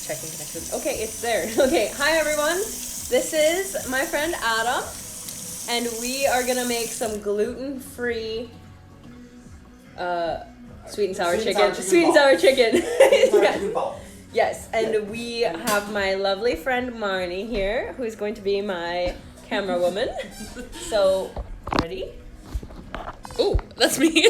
checking connections. Okay, it's there. Okay, hi everyone. This is my friend Adam, and we are gonna make some gluten-free sweet and sour chicken. Sweet and sour chicken. Yes. Yes, and we have my lovely friend Marnie here, who's going to be my camera woman. So, ready? Oh, that's me.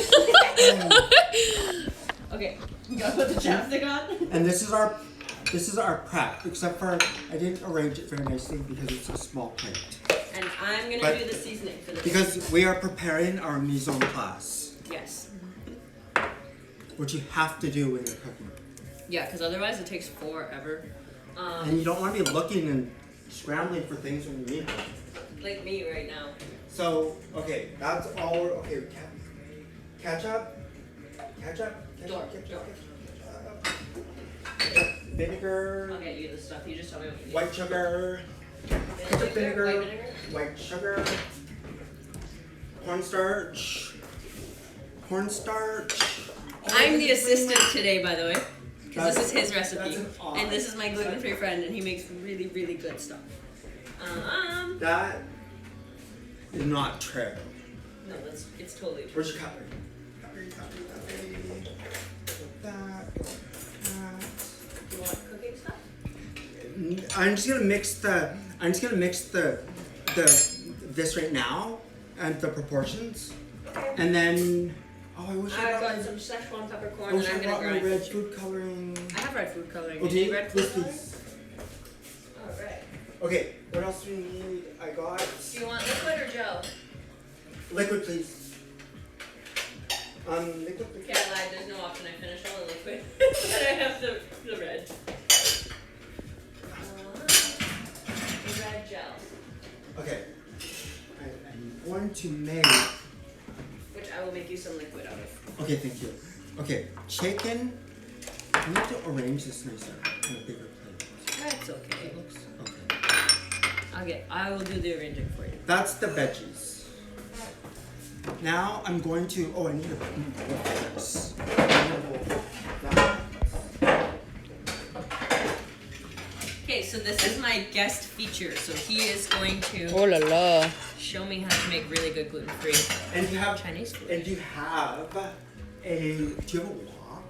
Okay, you gotta put the chapstick on. And this is our prep, except for I didn't arrange it very nicely because it's a small plate. And I'm gonna do the seasoning for this. Because we are preparing our mise en place. Yes. Which you have to do when you're cooking. Yeah, because otherwise it takes forever. And you don't want to be looking and scrambling for things when you need them. Like me right now. So, okay, that's all we're, okay, ketchup, vinegar, I'll get you the stuff. You just tell me what you need. white sugar, vinegar, white sugar, cornstarch. I'm the assistant today, by the way. Because this is his recipe. That's And this is my gluten-free friend, and he makes really, really good stuff. That is not true. No, it's totally true. Where's your cutlery? That. You want cooking stuff? I'm just gonna mix the this right now and the proportions, and then I wish I've got some Szechuan peppercorn, and I'm I gonna got my grind. red food coloring. I have red food coloring. Oh, Do you need red food yes, coloring? please. All right. Okay, what else do we need? I got Do you want liquid or gel? liquid, please. Liquid. Okay, I lied. There's no option. I finished all the liquid, but I have the red. The red gel, Okay. I'm going to make. which I will make you some liquid out of. Okay, thank you. Okay, chicken. I need to arrange this nicer on a bigger plate. That's okay. It looks okay. I will do the arranging for you. That's the veggies. Now I'm going to. Oh, I need a bowl for this. Okay, so this is my guest feature. So he is going to Oh la la. show me how to make really good gluten-free And you have Chinese food. And you have a. Do you have a wok?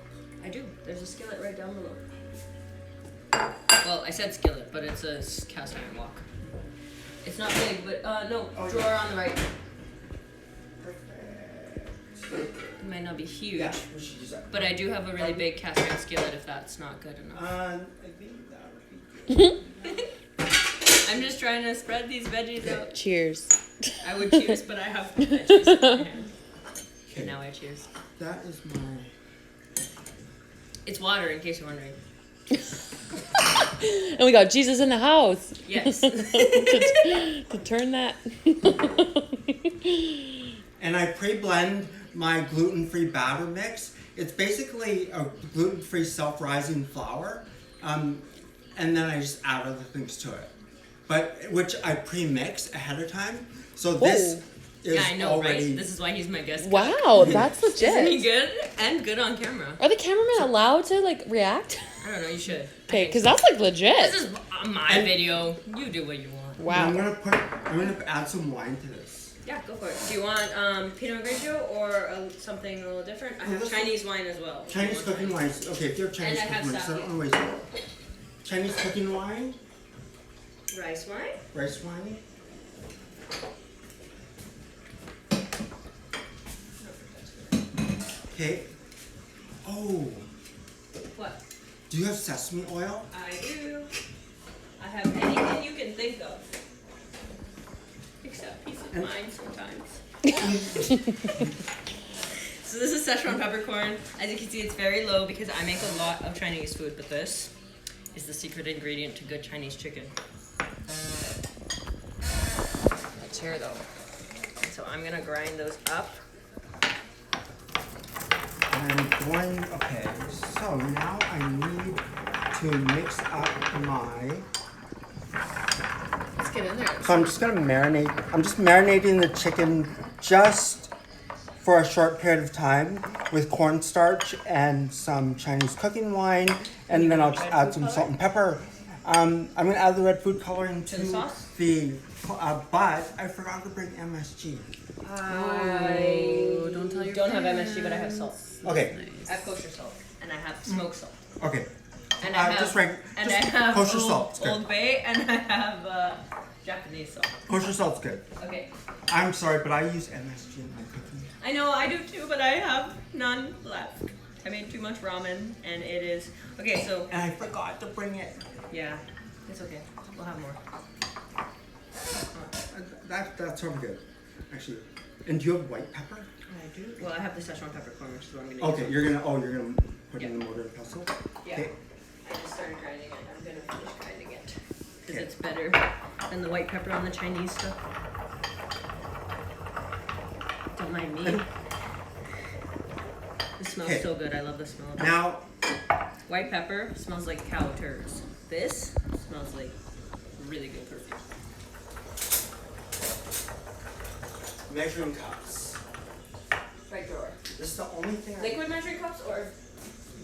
I do. There's a skillet right down below. Well, I said skillet, but it's a cast iron wok. It's not big, but no, drawer on the right. It might not be huge, Yeah, we should use that. but I do have a really big cast iron skillet if that's not good enough. I think that would be good. I'm just trying to spread these veggies out. Cheers. I would cheers, but I have veggies in my hand. Okay, Now I cheers. that is my. It's water, in case you're wondering. And we got Jesus in the house. Yes. to turn that. And I pre-blend my gluten-free batter mix. It's basically a gluten-free self-rising flour, and then I just add other things to it, which I pre-mix ahead of time. So this is Yeah, I know, already. right? This is why he's my guest. Wow, that's Isn't he legit. good? And good on camera. Are the cameramen allowed to like react? I don't know, you should. Okay, because that's like legit. This is my video. You do what you want. Wow. I'm gonna add some wine to this. Yeah, go for it. Do you want Pinot Grigio or something a little different? I have Chinese wine as well. Chinese cooking wine. Okay, if you have Chinese And I have cooking wine, so I don't want to waste it. Chinese cooking wine, Rice wine? rice wine. Okay. Oh, What? do you have sesame oil? I do. I have anything you can think of. Except peace of mind sometimes. So this is Szechuan peppercorn. As you can see, it's very low because I make a lot of Chinese food, but this is the secret ingredient to good Chinese chicken. Let's hear though. So I'm gonna grind those up. Okay, so now I need to mix up my. Let's get in there. So I'm just gonna marinate. I'm just marinating the chicken just for a short period of time with cornstarch and some Chinese cooking wine, and then I'll just add some salt and pepper. I'm gonna add the red food coloring to the but I forgot to bring MSG. I don't tell your don't have MSG, but I have salt. Okay. I have kosher salt, and I have smoked salt. Okay. And I have, I have kosher salt. It's good. Old Bay, and I have Japanese salt. Kosher salt's good. Okay. I'm sorry, but I use MSG in my cooking. I know, I do too, but I have none left. I made too much ramen, and it is... Okay, so... And I forgot to bring it. Yeah, it's okay. We'll have more. That's really good, actually. And do you have white pepper? I do. Well, I have the Szechuan peppercorn, which is what I'm gonna Okay, use. you're gonna put it in the mortar and pestle? Yeah. Okay. I just started grinding it. I'm gonna finish grinding it. Because it's better than the white pepper on the Chinese stuff. Don't mind me. It smells so good. I love the smell of it. Now, White pepper smells like cow turds. This smells like really good perfume. measuring cups. Right drawer. This is the only thing Liquid measuring cups or?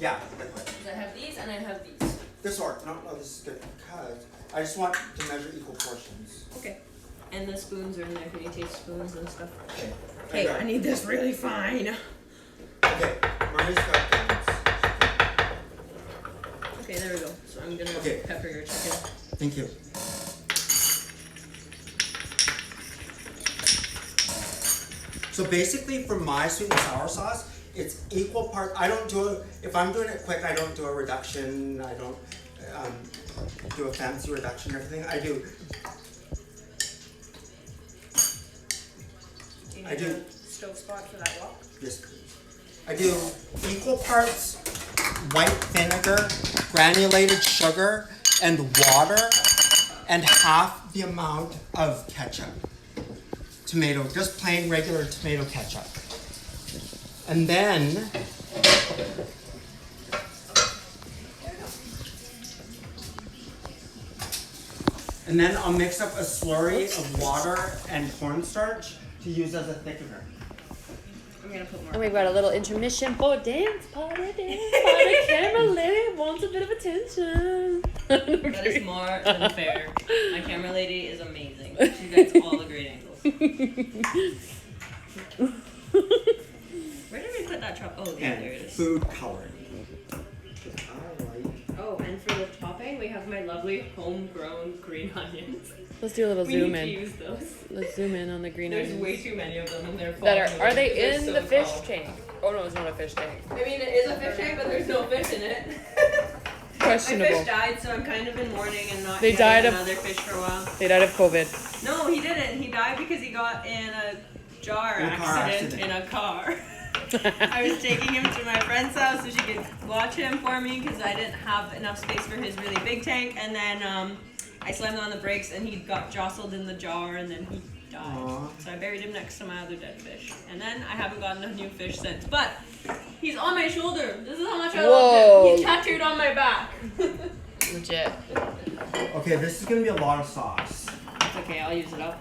Yeah, liquid. Because I have these and I have these. This works. No, this is good because I just want to measure equal portions. Okay. And the spoons are in there. Can you taste spoons and stuff? Okay. Okay, I need this really fine. Okay, Marnie's got things. Okay, there we go. So I'm gonna pepper your chicken. Thank you. So basically for my sweet and sour sauce, it's equal part. I don't do it, if I'm doing it quick, I don't do a reduction. I don't do a fancy reduction or everything. I do. I do. Stove spot for that wok? Yes, please. I do equal parts white vinegar, granulated sugar, and water, and half the amount of ketchup. Tomato, just plain regular tomato ketchup. And then I'll mix up a slurry of water and cornstarch to use as a thickener. I'm gonna put more. And we've got a little intermission for dance party. Camera lady wants a bit of attention. That is more than fair. My camera lady is amazing. She gets all the great angles. Where did we put that chop? Oh, yeah, there it is. Food coloring. Oh, and for the topping, we have my lovely homegrown green onions. Let's do a little zoom We in. need to use those. Let's zoom in on the green There's onions. way too many of them, and they're That falling are over they because they're in so the fish tall. tank? Oh no, it's not a fish tank. I mean, it is a fish tank, but there's no fish in it. My Questionable. fish died, so I'm kind of in mourning and not They getting died of- another fish for a while. They died of COVID. No, he didn't. He died because he got in a car accident in a car. I was taking him to my friend's house so she could watch him for me because I didn't have enough space for his really big tank. And then I slammed on the brakes and he got jostled in the jar and then he died. Aww. So I buried him next to my other dead fish. And then I haven't gotten a new fish since. But he's on my shoulder. This is how much I love him. He's tattooed on my back. Legit. Okay, this is gonna be a lot of sauce. It's okay, I'll use it up.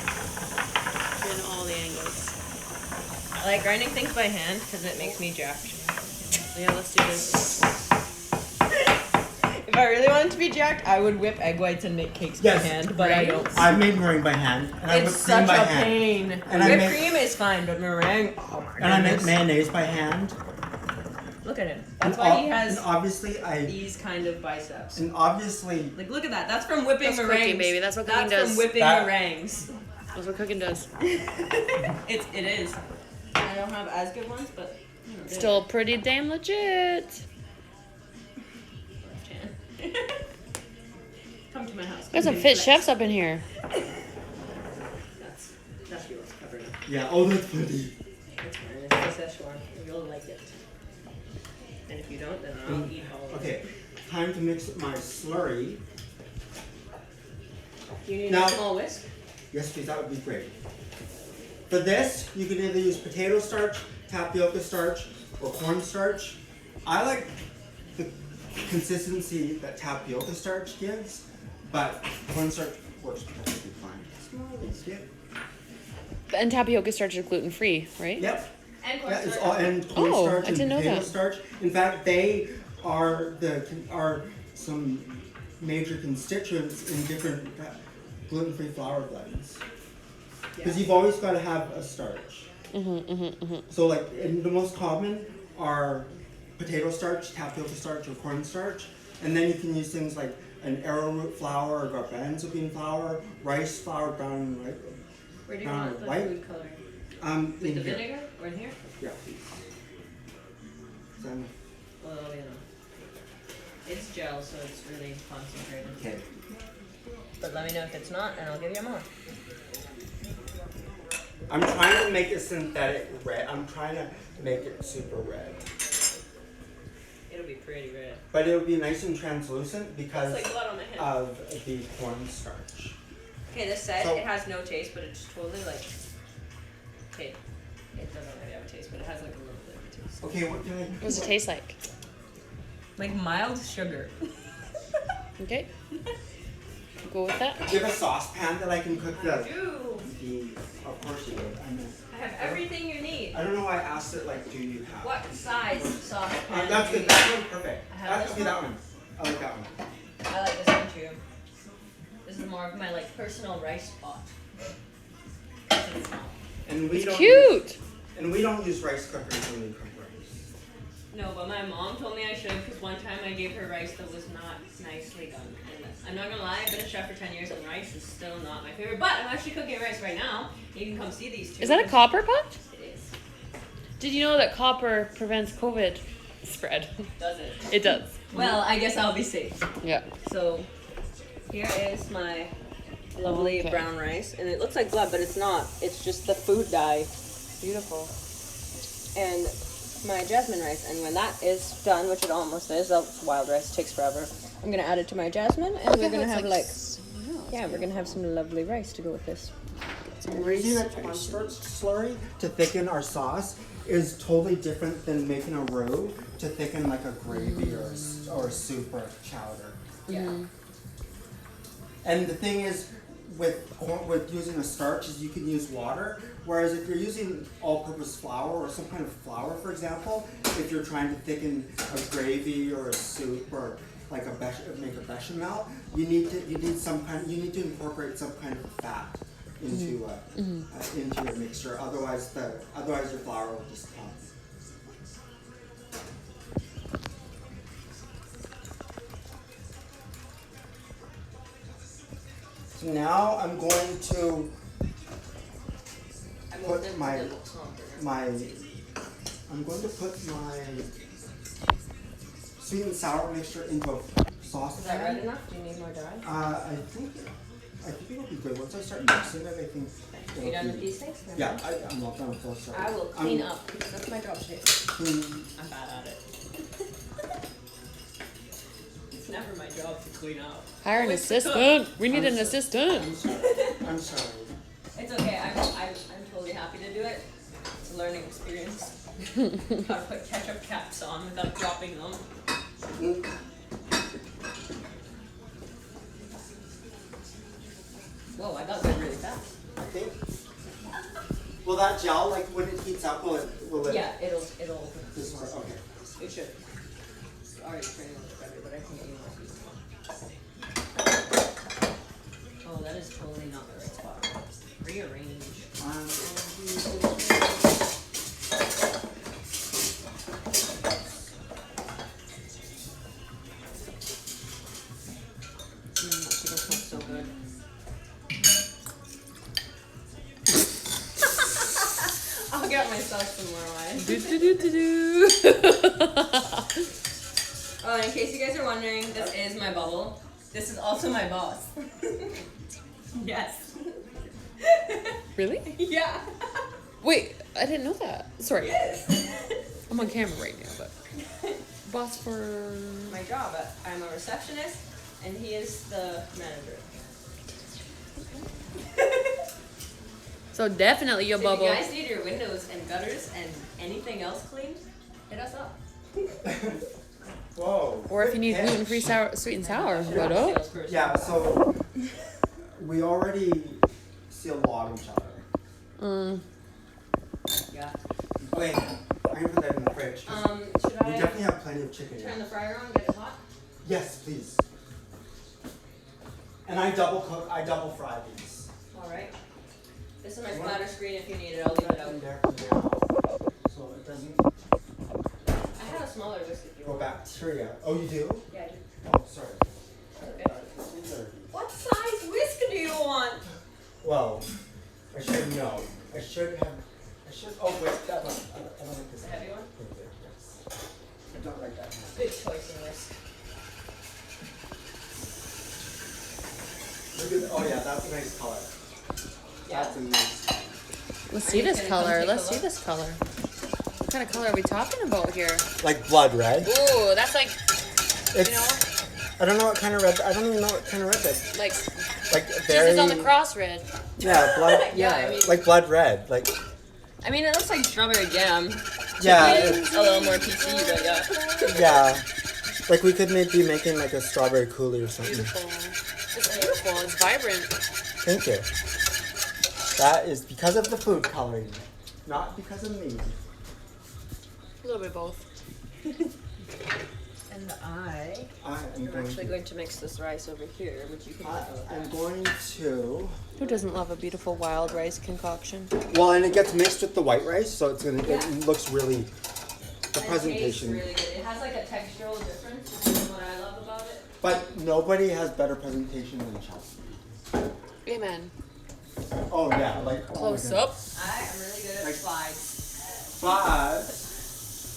In all the angles. I like grinding things by hand because it makes me jacked. So yeah, let's do this. If I really wanted to be jacked, I would whip egg whites and make cakes by hand, but I don't. I made meringue by hand, and I It's whipped cream such by a hand. pain. And I Whipped make- cream is fine, but meringue, oh my And I make goodness. mayonnaise by hand. Look at him. And That's why he has and obviously these kind of biceps. and obviously Like, look at that. That's from whipping That's meringues. cooking, baby. That's what cooking That's does. from whipping That- meringues. That's what cooking does. It is. I don't have as good ones, but you know, they're Still pretty damn legit. left hand. Come to my house. There's some Come fit flex. chefs up in here. That's yours. Covered up. yeah. Oh, that's funny. It's fine. It's a Szechuan. You'll like it. And if you don't, then I'll eat all of it. Okay, time to mix my slurry. Do you need Now- a small whisk? Yes, please. That would be great. For this, you can either use potato starch, tapioca starch, or cornstarch. I like the consistency that tapioca starch gives, but cornstarch works perfectly fine. Small, yeah. And tapioca starch is gluten free, right? Yep. And Yeah, it's all and cornstarch I and didn't know potato that. starch. In fact, they are some major constituents in different gluten-free flour blends. Because you've always got to have a starch. So like, and the most common are potato starch, tapioca starch, or cornstarch, and then you can use things like an arrowroot flour or garbanzo bean flour, rice flour, brown and white. Where do you Brown want and the white. food coloring? In The here. vinegar or in here? Yeah, please. Well, you know, it's gel, so it's really concentrated. Okay. But let me know if it's not, and I'll give you more. I'm trying to make it synthetic red. I'm trying to make it super red. It'll be pretty red. But it'll be nice and translucent because It's like blood on the hand. of the cornstarch. Okay, this said So- it has no taste, but it's totally like. Okay, it doesn't really have a taste, but it has like a little bit of a taste. Okay, what can I? What does it taste like? Like mild sugar. Okay. Go with that. Do you have a saucepan that I can cook I the? do. Of course you do. I mean, I have everything you need. I don't know why I asked it. Like, do you have? What size saucepan? That's do good. you That need? one's perfect. I have That's this okay. That one. I like that one. I like this one too. This is more of my like personal rice pot. It's small. And we It's don't. cute. And we don't use rice cookers when we cook rice. No, but my mom told me I should because one time I gave her rice that was not nicely done. And I'm not gonna lie, I've been a chef for 10 years and rice is still not my favorite. But I'm actually cooking rice right now. You can come see these two. Is that a copper pot? It is. Did you know that copper prevents COVID spread? Does it? It does. Well, I guess I'll be safe. Yeah. So here is my lovely Okay. brown rice, and it looks like blood, but it's not. It's just the food dye. Beautiful. And my jasmine rice, and when that is done, which it almost is, that's wild rice, takes forever. I'm gonna add it to my jasmine, and we're gonna have we're gonna have some lovely rice to go with this. We're using a cornstarch slurry to thicken our sauce is totally different than making a roux to thicken like a gravy or a soup or a chowder. Yeah. And the thing is, with using a starch is you can use water, whereas if you're using all-purpose flour or some kind of flour, for example, if you're trying to thicken a gravy or a soup or like make a bechamel, you need to incorporate some kind of fat into into your mixture. Otherwise your flour will just clump. So now I'm going to put my sweet and sour mixture into a sauce Is that pan. red enough? Do you need more dye? I think it'll be good. Once I start mixing it, I think. Are you done with these things? Yeah, I'm not done with those. Sorry. I will clean up. That's my job today. Clean. I'm bad at it. It's never my job to clean up. Hire an Always to cook. assistant. We need an assistant. I'm sorry. It's okay. I'm totally happy to do it. It's a learning experience. How to put ketchup caps on without dropping them. Whoa, I got good really fast. I think. Will that gel, like when it heats up, will it? Yeah, it'll. This one, okay. It should. It's already pretty much better, but I think it might be more. Oh, that is totally not the right spot. Rearrange. Chicken smells so good. I'll get myself some more wine. Oh, in case you guys are wondering, this is my bubble. This is also my boss. Yes. Really? Yeah. Wait, I didn't know that. Sorry. Yes. I'm on camera right now, but boss for My job. I'm a receptionist, and he is the manager. so definitely your So bubble. if you guys need your windows and gutters and anything else cleaned, hit us up. Whoa. Or if you need Pitch. gluten-free sweet and sour, I'm what a up? salesperson. Yeah, so we already see a lot of each other. Yeah. Okay, I can put that in the fridge. Should We I definitely have plenty of chicken. turn the fryer on, get it hot? Yes, please. And I double fry these. All right. This is my splatter screen if you need it. I'll leave it out. In there for now, so it doesn't I have a smaller whisk if you grow want. bacteria. Oh, you do? Yeah, I do. Oh, sorry. Okay. What size whisk do you want? Well, I should know. I should. Oh wait, that one. I don't like this. The heavy one? Yes. I don't like that one. Good choice in whisk. Look at. Oh yeah, that's a nice color. Yeah. That's a nice. Let's see this just gonna come color. take a Let's see look. this color. What kind of color are we talking about here? Like blood red. Ooh, that's like, It's. you know, I don't know what kind of red. I don't even know what kind of red. like Like very. Jesus on the cross red. Yeah, blood. Yeah, yeah, I mean- like blood red. Like. I mean, it looks like strawberry jam. Yeah. It's a little more PC, but yeah. Yeah. Like we could be making like a strawberry coulis or something. Beautiful. It's beautiful. It's vibrant. Thank you. That is because of the food coloring, not because of me. A little bit of both. And I I am am going actually to. going to mix this rice over here, which you can I'm going to. Who doesn't love a beautiful wild rice concoction? Well, and it gets mixed with the white rice, so it's gonna. Yeah. It looks really. The It presentation. tastes really good. It has like a textural difference, which is what I love about it. But nobody has better presentation than Chelsea. Amen. Oh yeah, like oh my Close goodness. up. I am really good at Like- slides.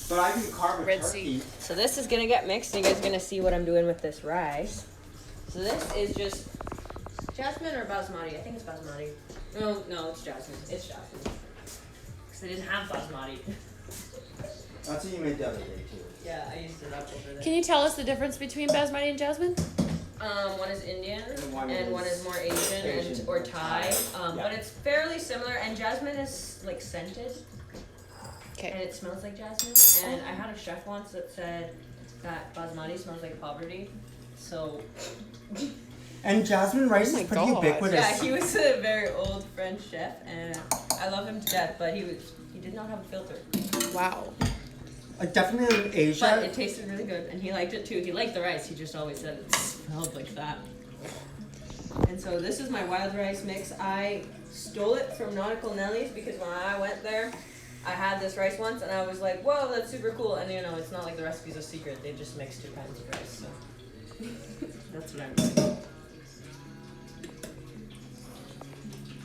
But I can carve a Red turkey. Sea. So this is gonna get mixed, and you guys are gonna see what I'm doing with this rice. So this is just jasmine or basmati. I think it's basmati. No, it's jasmine. It's jasmine. Because I didn't have basmati. That's what you made the other day too. Yeah, I used it up over there. Can you tell us the difference between basmati and jasmine? One is Indian And one one is is more Asian, Asian or or Thai. Thai. Yeah. But it's fairly similar, and jasmine is like scented, and Okay. it smells like jasmine. And I had a chef once that said that basmati smells like poverty. So And jasmine rice Oh my is pretty God. ubiquitous. yeah, he was a very old French chef, and I love him to death. But he did not have a filter. Wow. Like definitely in Asia. But it tasted really good, and he liked it too. He liked the rice. He just always said it smelled like that. And so this is my wild rice mix. I stole it from Nautical Nelly's because when I went there, I had this rice once, and I was like, "Whoa, that's super cool!" And you know, it's not like the recipe's a secret. They just mix 2 kinds of rice. So that's what I'm doing.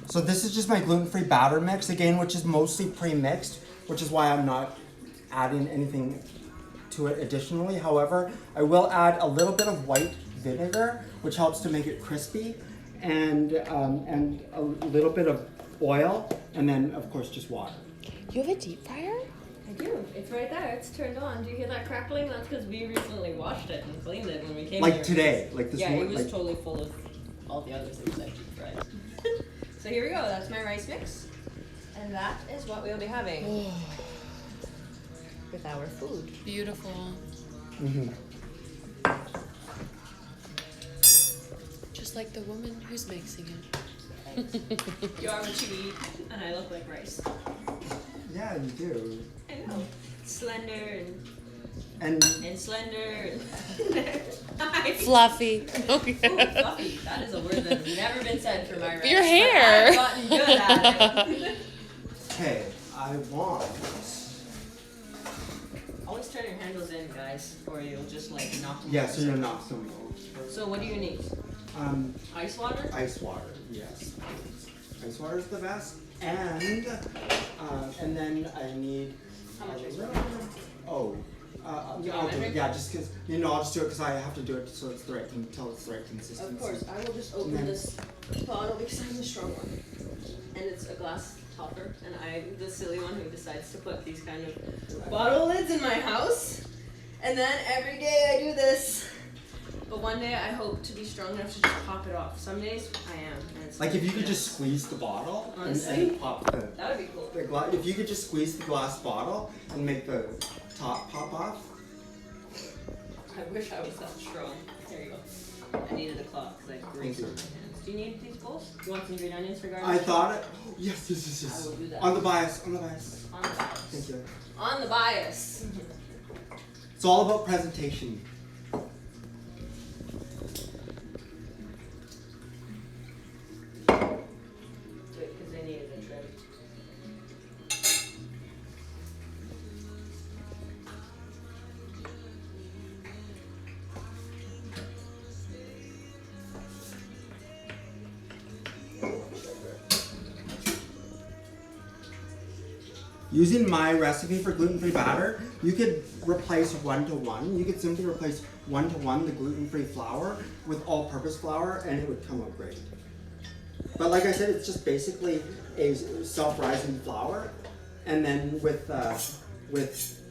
So this is just my gluten-free batter mix again, which is mostly pre-mixed, which is why I'm not adding anything to it additionally. However, I will add a little bit of white vinegar, which helps to make it crispy, and a little bit of oil, and then of course just water. You have a deep fryer? I do. It's right there. It's turned on. Do you hear that crackling? That's because we recently washed it and cleaned it when we came here. Like today, like this Yeah, morning. it was Like, totally full of all the other things that deep fried. So here we go. That's my rice mix, and that is what we'll be having with our food. Beautiful. mhm. Just like the woman who's mixing it. You are what you eat, and I look like rice. Yeah, you do. I know. Slender And and slender. Fluffy. Okay. Ooh, fluffy. That is a word that has never been said for my rice. Your but hair. I've gotten good at it. okay, I want. Always turn your handles in, guys, or you'll just like knock them Yeah, over. so you're not so much. So what do you need? Ice water? Ice water, yes. Ice water is the best. And then I need How much a ice little water? bit- Oh, Do you I'll want do it. measuring? Yeah, just because I'll just do it because I have to do it so it's the right until it's the right consistency. Of course, I will just open this bottle because I'm the strong one. And it's a glass topper, and I'm the silly one who decides to put these kind of bottle lids in my house. And then every day I do this. But one day I hope to be strong enough to just pop it off. Some days I am. And it's Like if you could yeah. just squeeze the bottle Honestly? and pop the That would be cool. if you could just squeeze the glass bottle and make the top pop off. I wish I was that strong. There you go. I needed a cloth because I have grease on my hands. Do you need these bowls? You want some green onions for garnish? I thought it. Yes. I will do that. On the bias. On the bias. Thank you. On the bias. It's all about presentation. Because they needed a trim. Using my recipe for gluten-free batter, you could replace 1-to-1. You could simply replace 1-to-1 the gluten-free flour with all-purpose flour, and it would come out great. But like I said, it's just basically a self-rising flour, and then with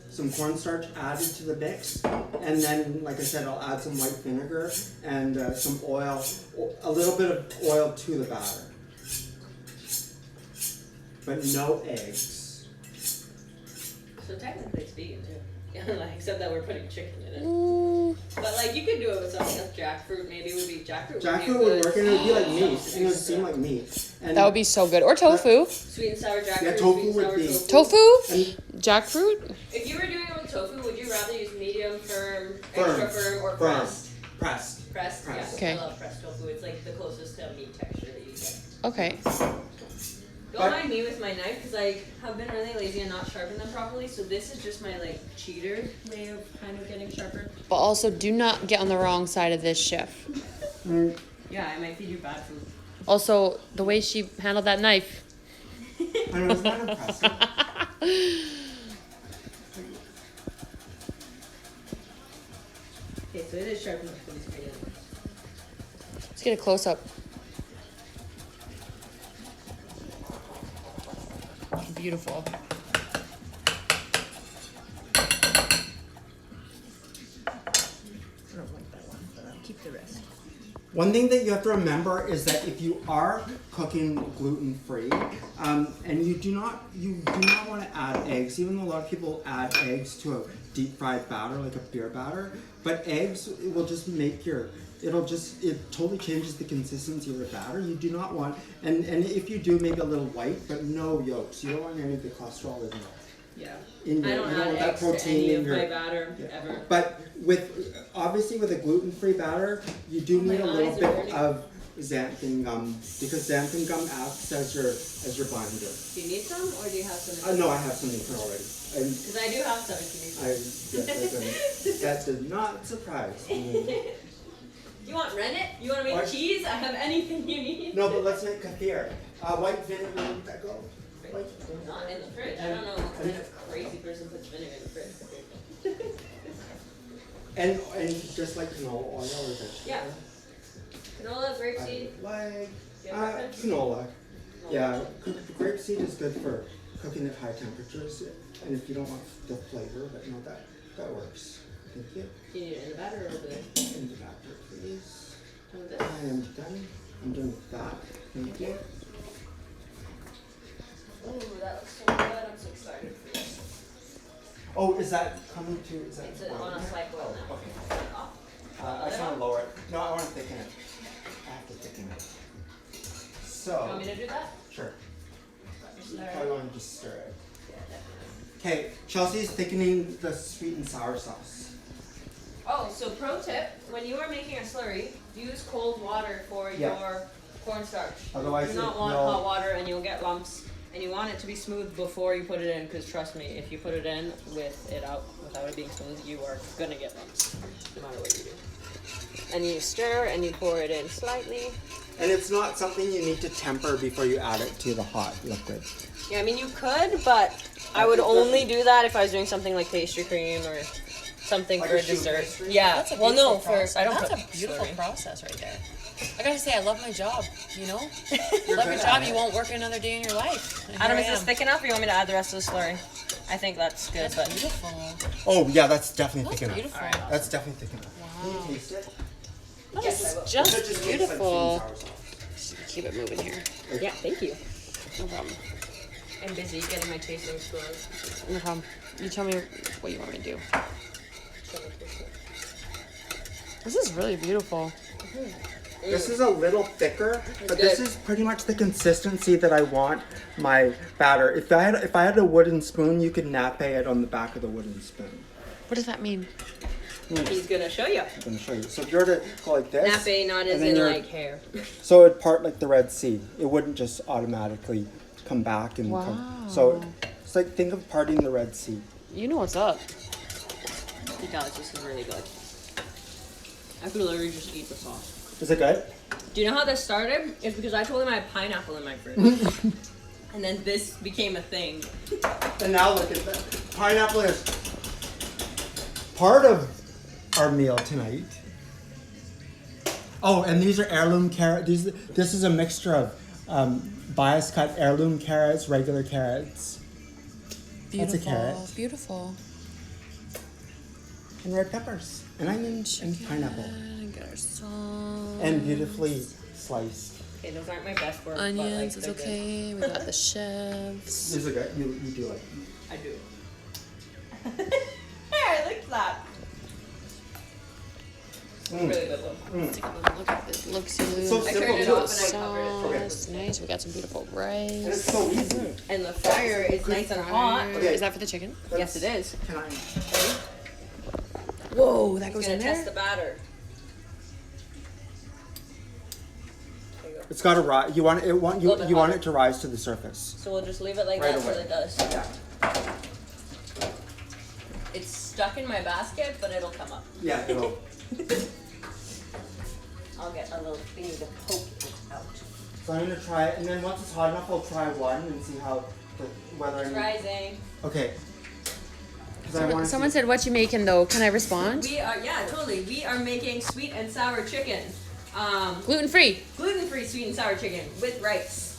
some cornstarch added to the mix, and then, like I said, I'll add some white vinegar and some oil, a little bit of oil to the batter, but no eggs. So technically it's vegan too. Yeah, like, except that we're putting chicken in it. But like you could do it with something else. Jackfruit maybe would be Jackfruit would work, and it would be like meat, and it would seem like meat. And That would be so good. Or tofu. Sweet and sour jackfruit. Yeah, tofu sweet and would sour be- Tofu? Jackfruit? If you were doing it with tofu, would you rather use medium, firm, extra firm, or pressed? Pressed. Pressed? Pressed. Yeah, Okay. I love pressed tofu. It's like the closest to meat texture that you get. Okay. Don't mind me with my knife because I have been really lazy and not sharpen them properly. So this is just my like cheater way of kind of getting sharper. But also, do not get on the wrong side of this, chef. Yeah, I might feed you bad food. Also, the way she handled that knife. I know, isn't that impressive? Okay, so it is sharp enough for these videos. Let's get a close up. Beautiful. I don't like that one, but I'll keep the rest. One thing that you have to remember is that if you are cooking gluten-free, and you do not want to add eggs, even though a lot of people add eggs to a deep fried batter like a beer batter, but eggs will just make it totally changes the consistency of the batter. You do not want, and if you do, maybe a little white, but no yolks. You don't want any of the cholesterol in there. Yeah. In I your, don't you don't add want that eggs to protein any in of your my batter yeah. ever. But obviously with a gluten-free batter, you do need a little bit of xanthan gum, because xanthan gum acts as your binder. Do you need some, or do you have some? No, I have some in here already. Because I do have some if you need some. That does not surprise me. You want rennet? You want to make What? cheese? I have anything you need. No, but let's make kefir. White vinegar, where did that go? Not in the fridge. I don't know what kind of crazy person puts vinegar in the fridge. And just like canola oil or vegetable. Yeah. Canola, grapeseed. Like Do you have preference? canola. Yeah, grapeseed is good for cooking at high temperatures, and if you don't want the flavor, but no, that works. Thank you. Do you need it in the batter or over there? In the batter, please. Done with this? I am done. I'm done with that. Thank you. Oh, that looks so good. I'm so excited for this. Oh, is that coming to? Is that It's on a slight boil now. Okay. Off. I just want to lower it. No, I want to thicken it. I have to thicken it. You So. want me to do that? Sure. You Stir. probably want to just stir it. Yeah, definitely. Okay, Chelsea's thickening the sweet and sour sauce. Oh, so pro tip, when you are making a slurry, use cold water for Yeah. your cornstarch. Otherwise you do not it want will- hot water and you'll get lumps. And you want it to be smooth before you put it in, because trust me, if you put it in with it out without it being smooth, you are gonna get lumps, no matter what you do. And you stir and you pour it in slightly. And it's not something you need to temper before you add it to the hot liquid. Yeah, I mean you could, but I would only do that if I was doing something like pastry cream or something Like for a a choux dessert. pastry? Yeah. That's a Well, no, beautiful process. I don't That's put a beautiful slurry. process right there. I gotta say, I love my job. You know, You're love good your at job. it. You won't work another day in your life. And Adam, here is I this am. thick enough or you want me to add the rest of the slurry? I think that's good, That's but beautiful. Oh yeah, that's definitely That's thick enough. beautiful. Alright. That's definitely thick enough. Wow. Can you taste it? That Yes, is I will. It just just tastes like beautiful. sweet and sour sauce. Keep it moving here. yeah, thank you. No problem. I'm busy getting my tasting scores. No problem. You tell me what you want me to do. This is really beautiful. This is a little thicker, but this is pretty much the consistency that I want my batter. If I had a wooden spoon, you could nappe it on the back of the wooden spoon. What does that mean? He's gonna show you. I'm gonna show you. So if you were to go like this, Nappe, not as in like hair. so it'd part like the Red Sea. It wouldn't just automatically come back and come. So it's like think of parting the Red Sea. You know what's up. Guys, this is really good. I could literally just eat the sauce. Is it good? Do you know how this started? It's because I told him I had pineapple in my fridge. And then this became a thing. And now look at that. Pineapple is part of our meal tonight. Oh, and these are heirloom carrots. This is a mixture of bias cut heirloom carrots, regular carrots. Beautiful. That's a carrot. Beautiful. And red peppers. And onions and pineapple. Get our sauce. And beautifully sliced. Okay, those aren't my best work. Onions but, is okay. We got the chefs. These are good. You do like them. I do. Hey, look at that. Really good one. Let's take a little look at this. Looks good. So I simple. turned it too. off and I covered it. Sauce. Nice. We got some beautiful And rice. it's so easy. And the fryer is nice and hot. Okay. Is that for the chicken? Yes, it is. Can I? Whoa, that I'm goes gonna in test there. the batter. It's got to rise. You want it. You want it to rise to the surface. So we'll just leave it like Right that till away. it does. Yeah. It's stuck in my basket, but it'll come up. Yeah. It'll. I'll get a little thing to poke it out. So I'm gonna try it, and then once it's hot enough, I'll try one and see whether It's I rising. Okay. 'Cause I want Someone said, "What you making though?" Can I respond? We are, yeah, totally. We are making sweet and sour chicken. Gluten free. Gluten-free sweet and sour chicken with rice.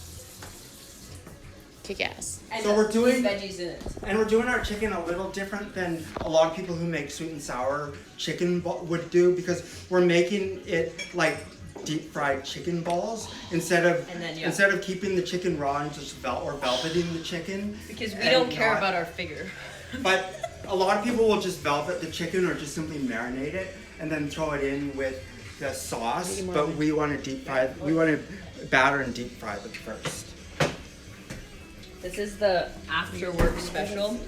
Kick ass. And So we're doing- these veggies in it. And we're doing our chicken a little different than a lot of people who make sweet and sour chicken would do, because we're making it like deep fried chicken balls instead of keeping the chicken raw and just velveting the chicken. Because we and don't care not- about our figure. But a lot of people will just velvet the chicken or just simply marinate it and then throw it in with the sauce. But we want to deep fry. We want to batter and deep fry them first. This is the after work special.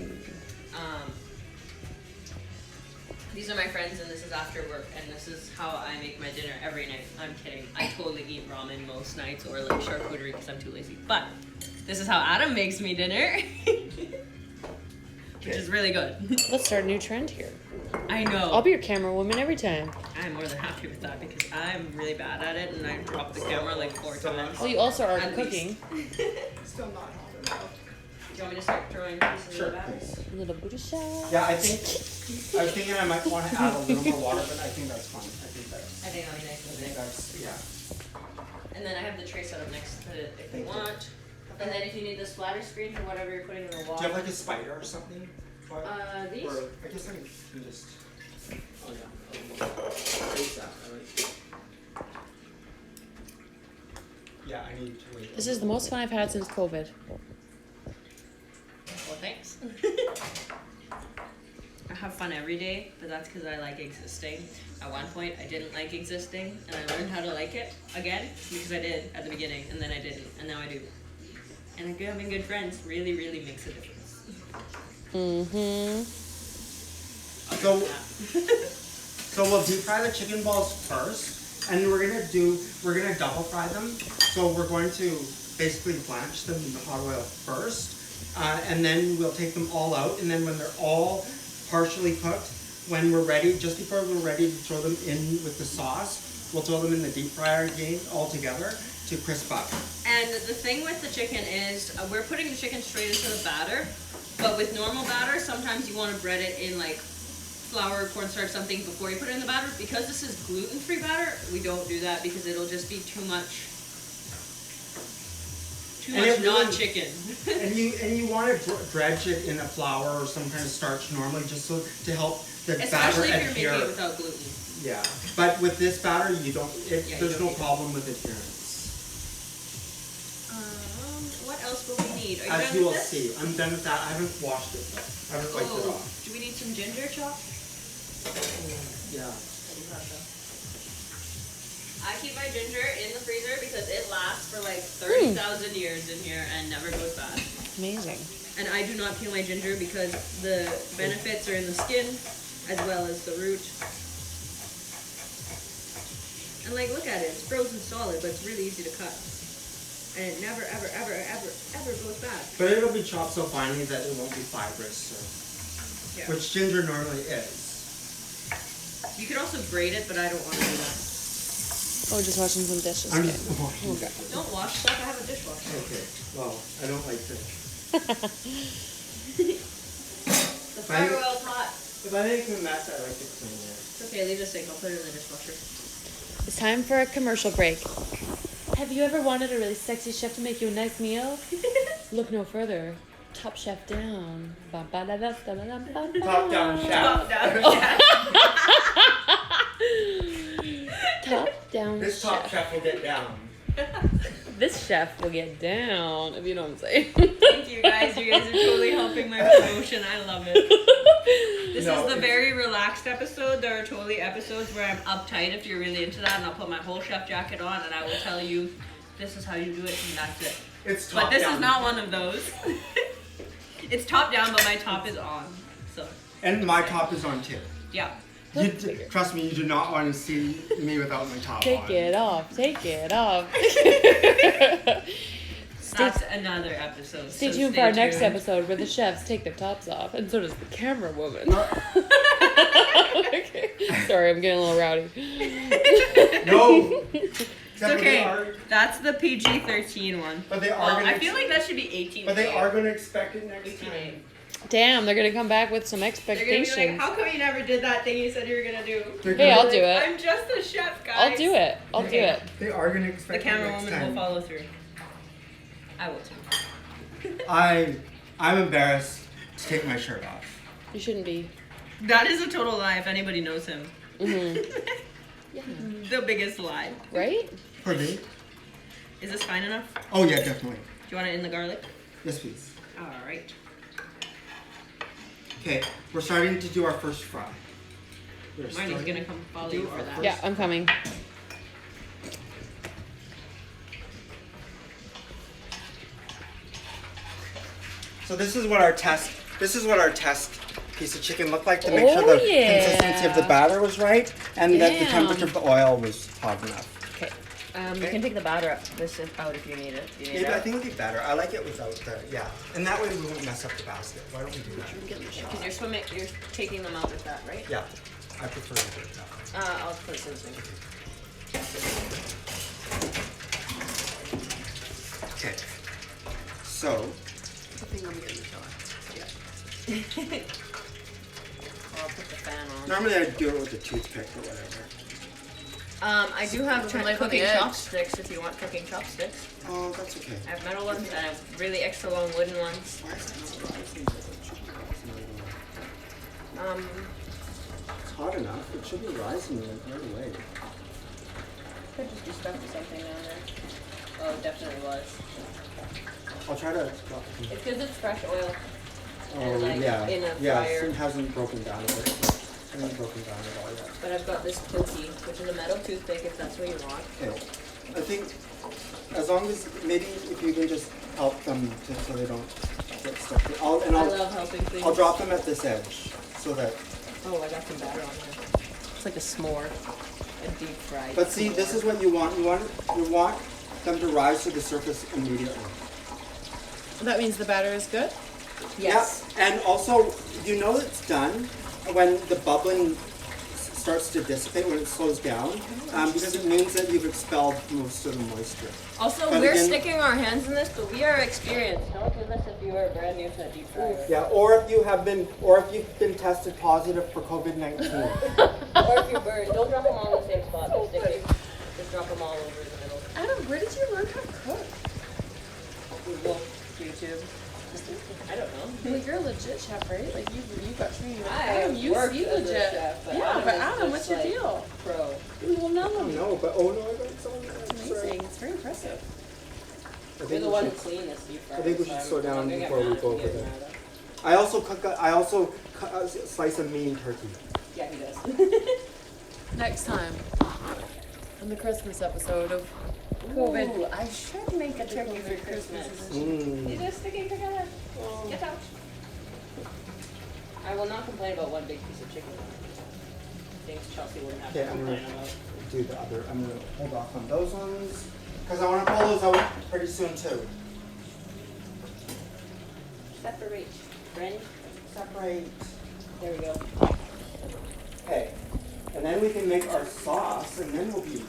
These are my friends, and this is after work, and this is how I make my dinner every night. I'm kidding. I totally eat ramen most nights, or like charcuterie because I'm too lazy. But this is how Adam makes me dinner, which is really good. Let's start a new trend here. I know. I'll be your camera woman every time. I'm more than happy with that because I'm really bad at it, and I drop the camera like 4 times. Well, you also are At cooking. Still not hot enough. Do you want me to start throwing pieces Sure. of batter? A little booty shot. Yeah, I was thinking I might want to add a little more water, but I think that's fine. I think I think that'll be nice and thick. that's, yeah. And then I have the tray set up next to it if you want. And then if you need the splatter screen for whatever you're putting in the wall. Do you have like a spider or something? These? Or I guess I can just. Oh yeah. Face that. Yeah, I need to wait. This is the most fun I've had since COVID. Well, thanks. I have fun every day, but that's because I like existing. At one point, I didn't like existing, and I learned how to like it again because I did at the beginning, and then I didn't, and now I do. And having good friends really, really makes a difference. Mm-hmm. So we'll deep fry the chicken balls first, and we're gonna double fry them. So we're going to basically blanch them in the hot oil first, and then we'll take them all out. And then when they're all partially cooked, when we're ready, just before we're ready to throw them in with the sauce, we'll throw them in the deep fryer again all together to crisp up. And the thing with the chicken is we're putting the chicken straight into the batter, but with normal batter, sometimes you want to bread it in like flour, cornstarch, something before you put it in the batter. Because this is gluten-free batter, we don't do that because it'll just be too much non-chicken. and you want to dredge it in a flour or some kind of starch normally, just so to help the batter Especially if you're adhere. making it without gluten. Yeah, but with this batter, you don't. Yeah, There's you no don't problem with adherence. What else will we need? Are you As done you will with this? see, I'm done with that. I haven't washed it though. I haven't wiped it off. Do we need some ginger chopped? Yeah. I keep my ginger in the freezer because it lasts for like 30,000 years in here and never goes bad. Amazing. And I do not peel my ginger because the benefits are in the skin as well as the root. And like, look at it. It's frozen solid, but it's really easy to cut. And it never, ever, ever, ever, ever goes bad. But it'll be chopped so finely that it won't be fibrous, so. Yeah. Which ginger normally is. You could also grate it, but I don't want to do that. Oh, just washing some dishes. I'm Okay. just washing. Okay. Don't wash stuff. I have a dishwasher. Okay. Well, I don't like fish. The fire oil's hot. If I make a mess, I like to clean it. It's okay. Leave the sink. I'll put it in the dishwasher. It's time for a commercial break. Have you ever wanted a really sexy chef to make you a nice meal? Look no further. Top Chef Down. Top down chef. Top down chef. Top down This chef. top chef will get down. This chef will get down, if you know what I'm saying. Thank you guys. You guys are totally helping my promotion. I love it. This is the very relaxed episode. There are totally episodes where I'm uptight if you're really into that, and I'll put my whole chef jacket on and I will tell you this is how you do it and that's it. It's top But this down. is not one of those. It's top down, but my top is on. So And my top is on too. yeah. Trust me, you do not want to see me without my top on. Take it off. Take it off. That's another episode. Stay so tuned for our stay next tuned. episode where the chefs take their tops off, and so does the camera woman. Okay. Sorry, I'm getting a little rowdy. No. It's okay. That's the PG-13 one. But they are Well, gonna I feel like that should be 18. But they are going to expect it next 18. time. Damn, they're gonna come back with some They're gonna be expectations. like, how come you never did that thing you said you were gonna do? Hey, I'll do it. I'm just a chef, guys. I'll do it. I'll do it. They are going to The expect it camera next woman time. will follow through. I will too. I'm embarrassed to take my shirt off. You shouldn't be. That is a total lie if anybody knows him. Mm-hmm. The biggest lie. Right? For me? Is this fine enough? Do Oh yeah, definitely. you want it in the garlic? Yes, please. Alright. Okay, we're starting to do our first fry. Marnie's gonna come follow do you for our that. first- Yeah, I'm coming. So this is what our test piece of chicken looked like to make sure the consistency of the batter was right and that the Damn. temperature of the oil was hot enough. Okay. You can take the batter out. This is out if you need it. You need Maybe it I out? think it'll be better. I like it without the, yeah. And that way we won't mess up the basket. Why don't we do that? Because you're taking them out with that, right? Yeah, I prefer to do it that way. I'll put this in. Okay, so, I think I'm getting the shot. Yeah. I'll put the fan on. normally I do it with a toothpick or whatever. I do have Light on cooking the edge. chopsticks if you want cooking chopsticks. Oh, that's okay. I have metal ones and I have really extra long wooden ones. Why is it not rising? It should be rising right away. It's hot enough. It should be rising right away. Could just be stuck to something down there. Oh, it definitely was. I'll try to. It's because it's fresh oil. Oh, like, yeah. in a Yeah, fryer. it hasn't broken down a bit. It hasn't broken down at all yet. But I've got this pokey, which is a metal toothpick if that's what you want. Okay. I think as long as maybe if you can just help them so they don't get stuck. I I'll love helping things. I'll drop them at this edge so that. Oh, I got some batter on there. It's like a s'more. A deep fried. But see, this is what you want. You want them to rise to the surface immediately. That means the batter is good? Yes. Yeah. And also, you know it's done when the bubbling starts to dissipate, when it slows down, because it means that you've expelled most of the moisture. Also, But we're again- sticking our hands in this, but we are experienced. Don't do this if you are brand new to a deep fryer. Yeah, or if you've been tested positive for COVID-19. Or if you're burned, don't drop them all in the same spot. They're sticky. Just drop them all over in the middle. Adam, where did you learn how to cook? Google, YouTube. I don't know. Well, you're a legit chef, right? Like you got training. I Adam, you worked seem as a legit. chef, but yeah, Adam but is Adam, just what's your like deal? Pro. Well, no, No, but oh no, I got someone. it's amazing. It's very impressive. You're the one who cleaned this deep fryer. I think we so should I'm slow down gonna get before we mad go if over you get there. mad. I also slice a mean turkey. Yeah, he does. Next time. On the Christmas episode of COVID. Ooh, I should make a turkey for Christmas. These are sticking together. Get out. I will not complain about one big piece of chicken. Things Chelsea wouldn't have to Okay, I'm complain gonna about. do the other. I'm gonna hold off on those ones because I want to pull those out pretty soon too. Separate. Friend. Separate. There we go. Okay, and then we can make our sauce, and then we'll be.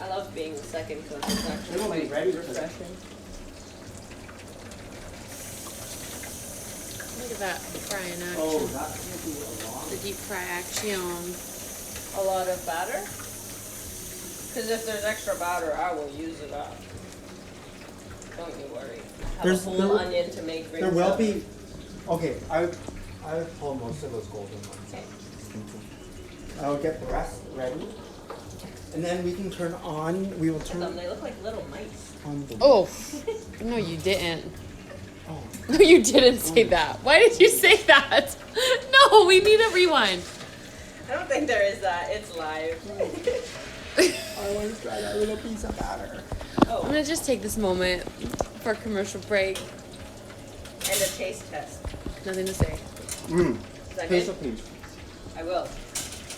I love being the second cook. It's actually Then we'll be quite ready for refreshing. Look at that fry in action. Oh, that's gonna be a lot. The deep fry action. A lot of batter? Because if there's extra batter, I will use it up. Don't you worry. Have There's- a whole there- onion to make green There will salad. be. Okay, I would pull most of those golden ones. Okay. I'll get the rest ready, and then we can turn on. We will turn They look like little mice. on the. Oh, no, you didn't. Oh. No, you didn't say that. Why did you say that? No, we need a rewind. I don't think there is that. It's live. I want to try that little piece of batter. I'm Oh, gonna just take this moment for a commercial break. and a taste test. Nothing to say. Mmm. Is that Taste good? of peach. I will.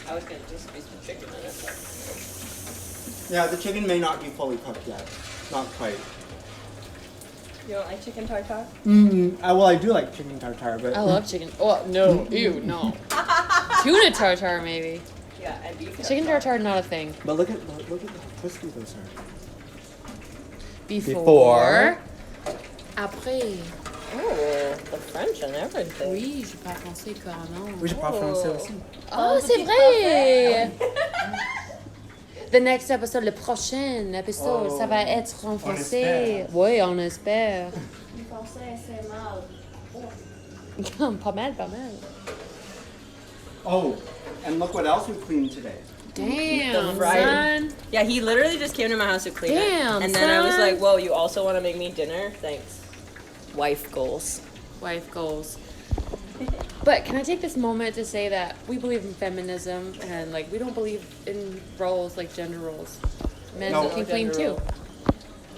I was going to just piece of chicken in it, but... Yeah, the chicken may not be fully cooked yet. Not quite. You don't like chicken tartare? Well, I do like chicken tartare, but I love chicken. Oh, no. Ew, no. Tuna tartare, maybe. Yeah, and beef Chicken tartare, not a thing. But look at how crispy those are. Before. Après. Oh, the French and everything. Oui, j'ai pas pensé carrément. Oui, je parle français aussi. Oh, c'est vrai! The next episode, le prochain épisode, Oh, ça va être en français. espère. Oui, on espère. Le français, c'est mal. Pas mal, pas mal. Oh, and look what else we cleaned today. Damn, The fried- son. Yeah, he literally just came to my house to clean Damn, it. And then I was son. like, whoa, you also want to make me dinner? Thanks. Wife goals. Wife goals. But can I take this moment to say that we believe in feminism and like we don't believe in roles like gender roles. Men No. can clean Gender too.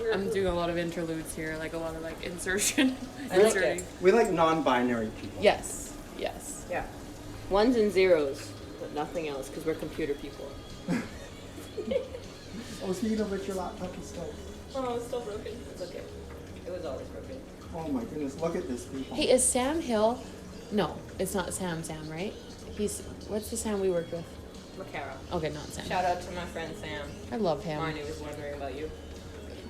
role. I'm doing a lot of interludes here, like a lot of like insertion. I like inserting. it. We like non-binary people. Yes. Yes. Yeah. Ones and zeros, but nothing else, because we're computer people. Oh, speaking of which, your laptop is still. Oh, it's still broken. It's okay. It was always broken. Oh my goodness, look at this, people. Hey, is Sam Hill? No, it's not Sam, right? What's the Sam we worked with? Macara. Okay, not Sam. Shout out to my friend Sam. I love him. Marnie was wondering about you.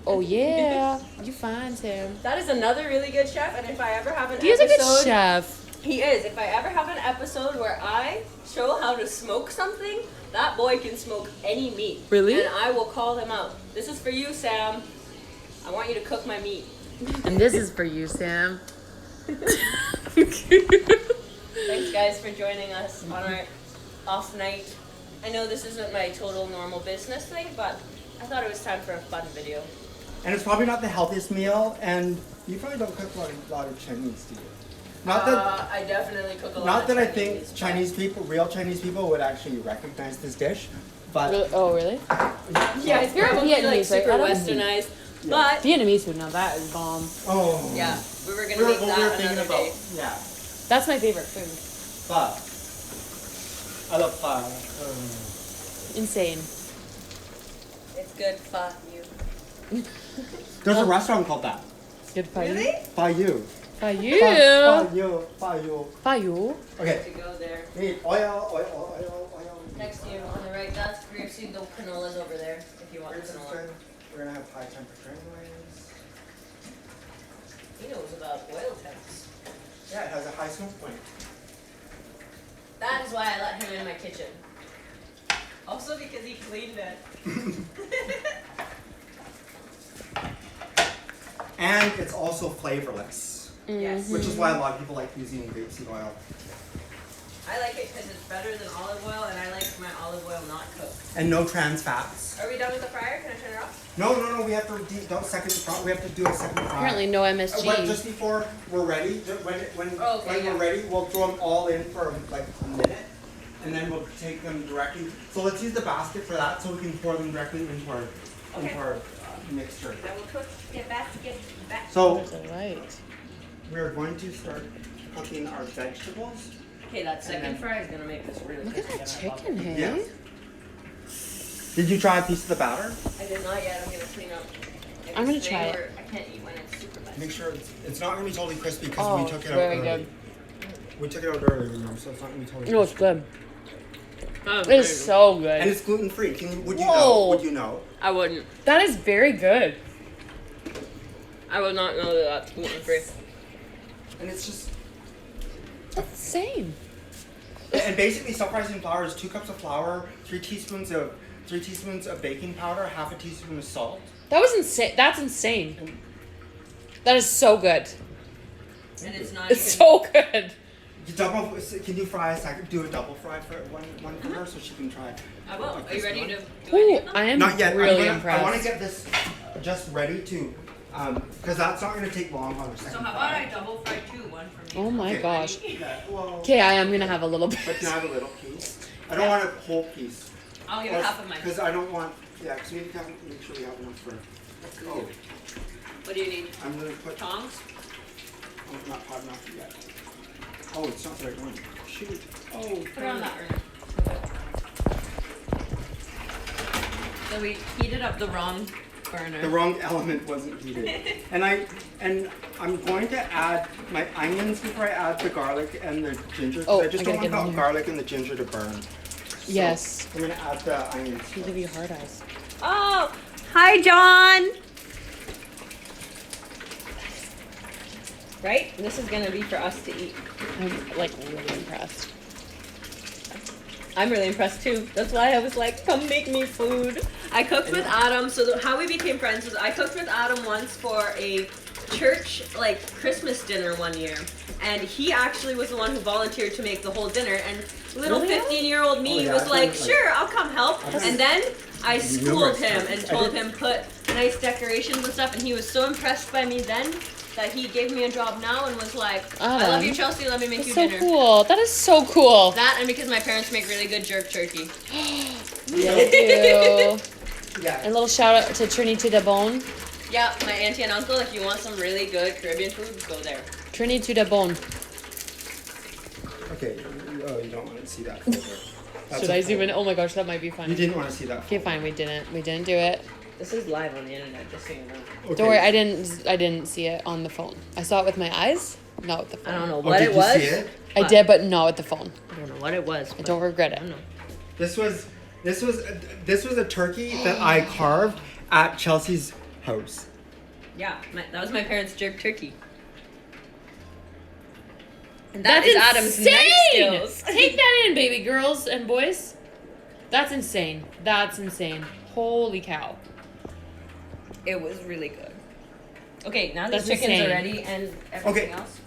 Oh yeah, you find him. That is another really good chef, and if I ever have an He is a episode, good chef. he is. If I ever have an episode where I show how to smoke something, that boy can smoke any meat. Really? And I will call him out. This is for you, Sam. I want you to cook my meat. And this is for you, Sam. Thanks, guys, for joining us on our off night. I know this isn't my total normal business thing, but I thought it was time for a fun video. And it's probably not the healthiest meal, and you probably don't cook a lot of Chinese, do you? Not that, I definitely cook a lot not of that I Chinese, think but- Chinese people, real Chinese people, would actually recognize this dish, but Oh really? Yeah, it's You're probably like Vietnamese, right? super I don't westernized. Yeah. But Vietnamese food now that is bomb. oh yeah, we were gonna we were, make we were that thinking another about day. yeah, That's my favorite food. but I love pho. Insane. It's good for you. There's a restaurant called that. Good for Really? you. Pho you. For you. Pho you. Pho you. For you. Okay. To go there. We need oil. Next to you on the right, that's grapeseed. The canola's over there if you want the canola. We're gonna have high temperature anyways. He knows about oil temps. Yeah, it has a high smoke point. That is why I let him in my kitchen. Also because he cleaned it. And it's also flavorless, Yes. which is why a lot of people like using grapeseed oil. I like it because it's better than olive oil, and I like my olive oil not cooked. And no trans fats. Are we done with the fryer? Can I turn it off? No, we have to we have to do a second fry. Apparently no MSG. But just before we're ready, when Oh, okay, when yeah. we're ready, we'll throw them all in for like a minute. and then we'll take them directly. So let's use the basket for that, so we can pour them directly into our mixture. I will cook the basket back. So That's all right. we're going to start cooking our vegetables. Okay, that second fry is gonna make this really Look at tasty. that chicken, hey? Yes. Did you try a piece of the batter? I did not yet. I'm gonna clean up. I'm gonna try it. I can't eat when it's super messy. Make sure it's not gonna be totally crispy because Oh, we took it out very early. good. We took it out early, remember, so it's not gonna be totally No, it's crispy. good. It's so And good. it's gluten free. Would you Whoa. know? Would you know? I wouldn't. That is very good. I would not know that that's gluten free. And it's just That's insane. and basically self-rising flour is 2 cups of flour, 3 teaspoons of baking powder, half a teaspoon of salt. That was insane. That's insane. That is so good. And it's not It's so good. Can you fry a second? Do a double fry for one for her so she can try. I will. Are you ready to do Ooh, it? I am Not yet. really I want to impressed. get this just ready to, because that's not going to take long on a second. So how about I double fry 2, one for me? Oh my Okay. gosh. Yeah, well, Okay, I am gonna have a little bit. but can I have a little piece? I don't want a whole piece. I'll give half of mine. Because I don't want. Yeah, because we need to make sure we have enough for. Oh, What do you need? I'm going to put. Tongs? Oh, not hot enough yet. Oh, it's not the right one. Shoot. Oh, Put it on that urn. So we heated up the wrong burner. the wrong element wasn't heated. and I'm going to add my onions before I add the garlic and the ginger. 'Cause Oh, I just I don't gotta want get in the here. garlic and the ginger to burn. So Yes. I'm going to add the onions. You give you hard eyes. Oh, hi, John. Right? This is gonna be for us to eat. I'm like really impressed. I'm really impressed too. That's why I was like, come make me food. I cooked with Adam. So how we became friends was I cooked with Adam once for a church like Christmas dinner one year. And he actually was the one who volunteered to make the whole dinner. And little Really? 15-year-old me Oh, yeah, was I like, thought, sure, I'll come help. And then I schooled Numerous him times. and told him put nice decorations and stuff. And he was so impressed by me then that he gave me a job now and was like, I love Adam. you, Chelsea. Let me make That's you so dinner. cool. That is so cool. That and because my parents make really good jerk turkey. Yeah, they do. Yeah. And a little shout out to Trini to the Bone. Yeah, my auntie and uncle, if you want some really good Caribbean food, go there. Trini to the Bone. Okay. Oh, you don't want to see that folder. That's Should I a zoom in? folder. Oh my gosh, that might be You funny. didn't want to see that. Okay, fine. We didn't do it. This is live on the internet, just so you know. Okay. Don't worry. I didn't see it on the phone. I saw it with my eyes, not with the phone. I don't know Oh, what did it you was. see it? I did, but not with the phone. I don't know what it was. I don't regret I it. don't know. This was a turkey that I carved at Chelsea's house. Yeah, that was my parents' jerk turkey. And That's is Adam's knife insane! skills. Take that in, baby girls and boys. That's insane. That's insane. Holy cow. It was really good. Okay, now the That's chickens insane. are ready and everything Okay. else.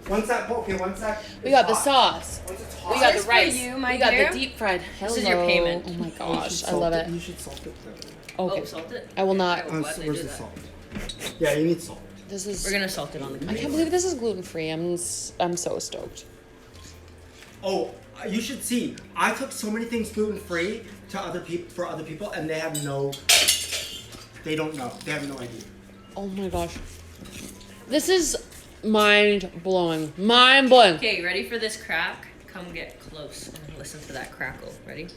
Once that We is got the hot. sauce. Once it's hot, We got This the for rice. you, my we got dear. the deep fried. Hello. This is your payment. Oh my You should gosh, I salt love it. You should salt it though. Okay. Oh, salt it. I will not. I will gladly Where's do the that. salt? Yeah, you need salt. This is. We're gonna salt it on the I can't believe this is gluten free. I'm so stoked. Oh, you should see. I cook so many things gluten free to other people, and they have no. They don't know. They have no idea. Oh my gosh. This is mind blowing. Mind blowing. Okay, ready for this crack? Come get close and listen to that crackle. Ready?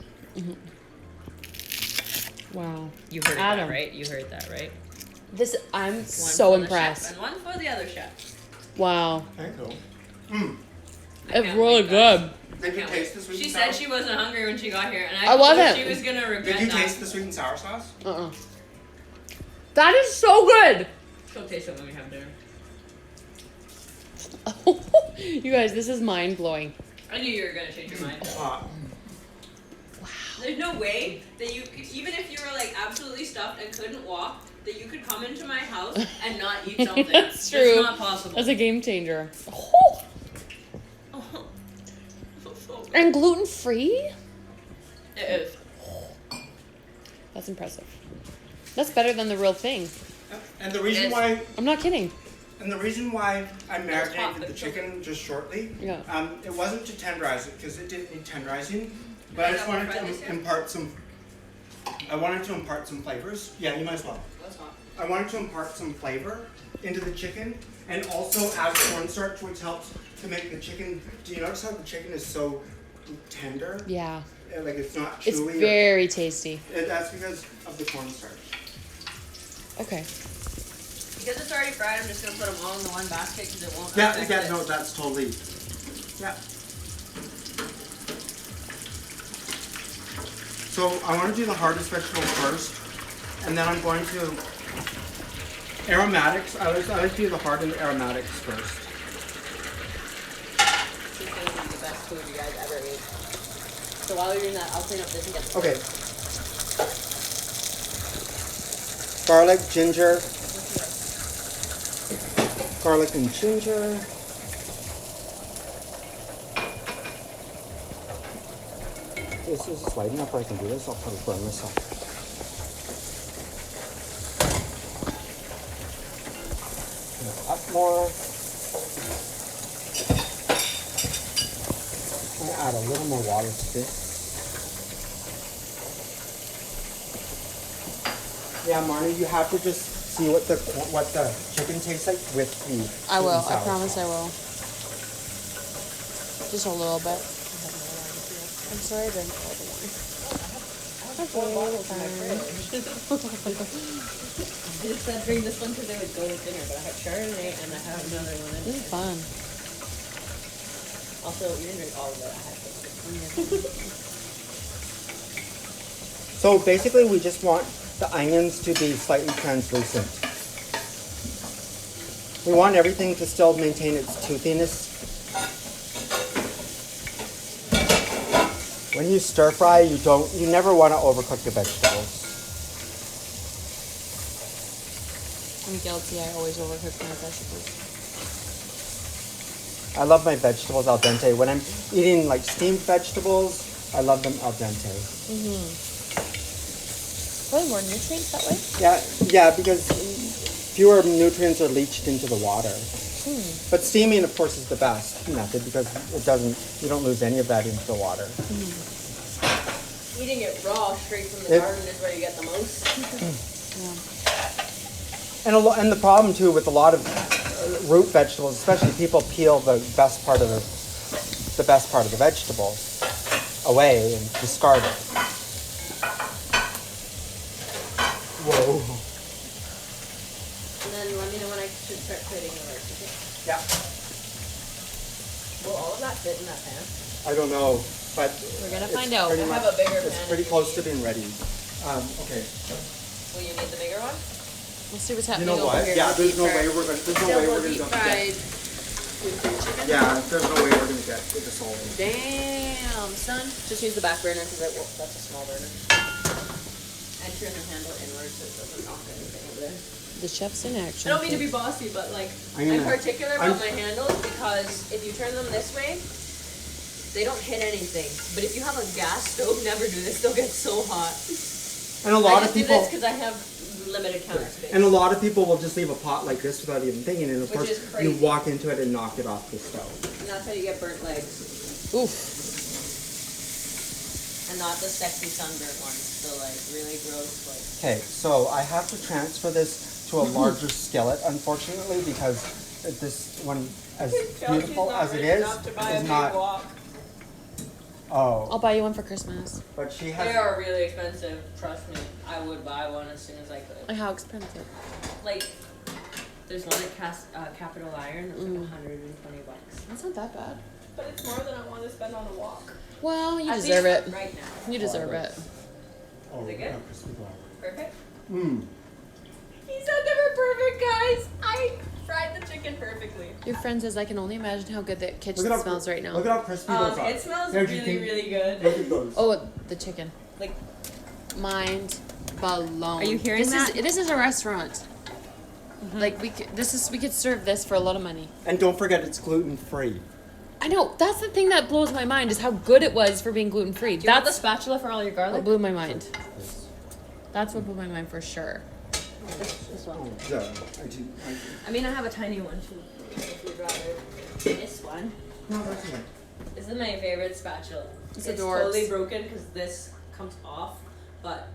Wow. You heard Adam. that, right? You heard that, right? This I'm One so for the impressed. chef and one for the other chef. Wow. Thank you. I It's can't really wait, guys. good. Did you Can't taste wait. the sweet She and said sour? she wasn't hungry when she got here, and I I wasn't. thought she was gonna regret Did you that. taste the sweet and sour sauce? That is so good. She'll taste it when we have dinner. You guys, this is mind blowing. I knew you were gonna change your mind. Wow. There's no way that you, even if you were like absolutely stuffed and couldn't walk, that you could come into my house and not eat something. That's true. It's not possible. That's a game changer. Oh, so good. And gluten free? It is. That's impressive. That's better than the real thing. And the reason Yes. why I'm not kidding. And the reason why I marinated the chicken just shortly, Yeah. it wasn't to tenderize it because it didn't need tenderizing, but I just wanted to impart some. I wanted to impart some flavors. Yeah, you might as well. That's hot. I wanted to impart some flavor into the chicken and also add cornstarch, which helps to make the chicken. Do you notice how the chicken is so tender? Yeah. Like it's not It's chewy. very tasty. That's because of the cornstarch. Okay. Because it's already fried, I'm just gonna put them all in the one basket because it won't. Yeah, no, that's totally. Yeah. So I want to do the hardest vegetable first, and then I'm going to aromatics. I like to do the hard and aromatics first. This is gonna be the best food you guys ever ate. So while you're doing that, I'll clean up this and get the Okay. Garlic, ginger. Garlic and ginger. This is light enough where I can do this. I'll probably burn myself. Up more. I'm gonna add a little more water to this. Yeah, Marnie, you have to just see what the chicken tastes like with the. I will. sweet and I sour promise sauce. I will. Just a little bit. I'm sorry I didn't pour the wine. I just said bring this one because they would go with dinner, but I have Chardonnay and I have another one. This is fun. Also, you didn't drink all of it. I had to. So basically, we just want the onions to be slightly translucent. We want everything to still maintain its toothiness. When you stir fry, you never want to overcook your vegetables. I'm guilty. I always overcook my vegetables. I love my vegetables al dente. When I'm eating like steamed vegetables, I love them al dente. Probably more nutrients that way. Yeah, because fewer nutrients are leached into the water. But steaming, of course, is the best method because you don't lose any of that into the water. Eating it raw straight from the garden is where you get the most. Yeah. And the problem too with a lot of root vegetables, especially people peel the best part of the vegetable away and discard it. Whoa. And then let me know when I should start plating the rice. Okay? Yeah. Will all of that fit in that pan? I don't know, but We're gonna find out. I have a bigger pan. It's pretty close to being ready. Okay. Will you need the bigger one? We'll see what's You happening know over what? here. Yeah, with there's no deep way fried- we're gonna. There's no way Double we're gonna deep get. fried gluten-free chicken. Yeah, there's no way we're gonna get this all. Damn, son. Just use the back burner because that's a small burner. And turn the handle inward so it doesn't knock anything over there. The chef's in action. I don't mean to be bossy, but like I'm I'm gonna- particular about my handles because if you turn them this way, they don't hit anything. But if you have a gas stove, never do this. They'll get so hot. And a lot I of just do people. this because I have limited counter space. And a lot of people will just leave a pot like this without even thinking, and of Which course is crazy. you walk into it and knock it off the stove. And that's how you get burnt legs. Oof. And not the sexy sunburnt ones. The like really gross like. Okay, so I have to transfer this to a larger skillet, unfortunately, because this one, as beautiful as it is not. I'll Oh, buy you one for Christmas. but she They has. are really expensive. Trust me. I would buy one as soon as I could. Like how expensive? Like, there's one at Capital Iron that's like $120. That's not that bad. But it's more than I want to spend on a walk. Well, you At deserve least it. right now. You deserve it. Oh, Is it good? yeah, crispy brown. Perfect. Mmm. He said they were perfect, guys. I fried the chicken perfectly. Your friend says I can only imagine how good the kitchen Look at how smells right now. Look at how crispy those are. It smells Here, really, can- really good. Look at those. Oh, the chicken. Like, Mind blown. Are you hearing this that? This is a restaurant. Like we could serve this for a lot of money. And don't forget, it's gluten free. I know. That's the thing that blows my mind is how good it was for being gluten free. do you want the That's spatula for all your what garlic? blew my mind. That's what blew my mind for sure. This one. Yeah, I do. I mean, I have a tiny one too. If you'd rather. This one. No, that's okay. This is my favorite spatula. It's It's adorbs. totally broken because this comes off, but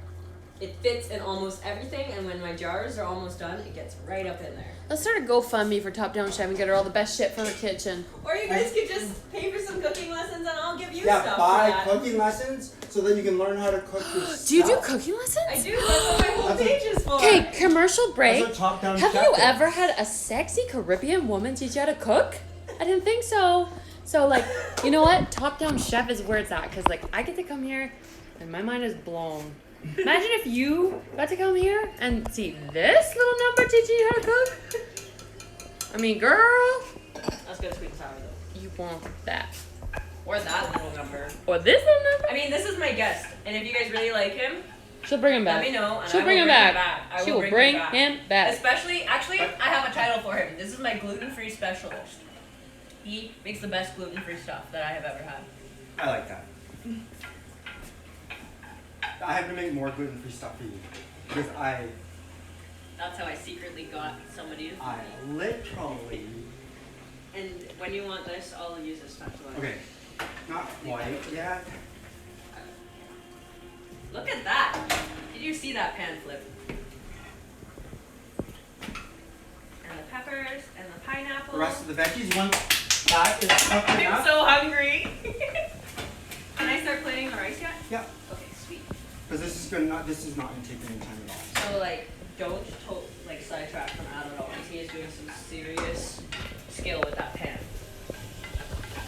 it fits in almost everything. And when my jars are almost done, it gets right up in there. Let's start a GoFundMe for Top Down Chef and get her all the best shit from her kitchen. Or you guys could just pay for some cooking lessons, and I'll give you Yeah, stuff buy for that. cooking lessons so that you can learn how to cook your Do you do stuff. cooking lessons? I do. That's what my whole That's page is for. Okay, commercial break. That's what top-down Have chef you is. ever had a sexy Caribbean woman teach you how to cook? I didn't think so. So, like, you know what? Top Down Chef is where it's at. Because, like, I get to come here and my mind is blown. Imagine if you got to come here and see this little number teaching you how to cook. I mean, girl, That's good sweet and sour though. you want that. Or that little number. Or this little number? I mean, this is my guest, and if you guys really like him, She'll bring him back. let me know. And She'll I bring will him back. I She will will bring him him back. Especially, actually, I have a title for him. This is my gluten-free specialist. He makes the best gluten-free stuff that I have ever had. I like that. I have to make more gluten-free stuff for you because That's how I secretly got somebody to I literally. And when you want this, I'll use this spatula. Okay, not white yet. Look at that. Did you see that pan flip? And the peppers and the pineapple. The rest of the veggies, once that is cooked I'm enough. so hungry. Can I start plating the rice yet? Yeah, Okay, sweet. because this is not gonna take any time at all. So like, don't sidetrack from Adam at all, because he is doing some serious skill with that pan.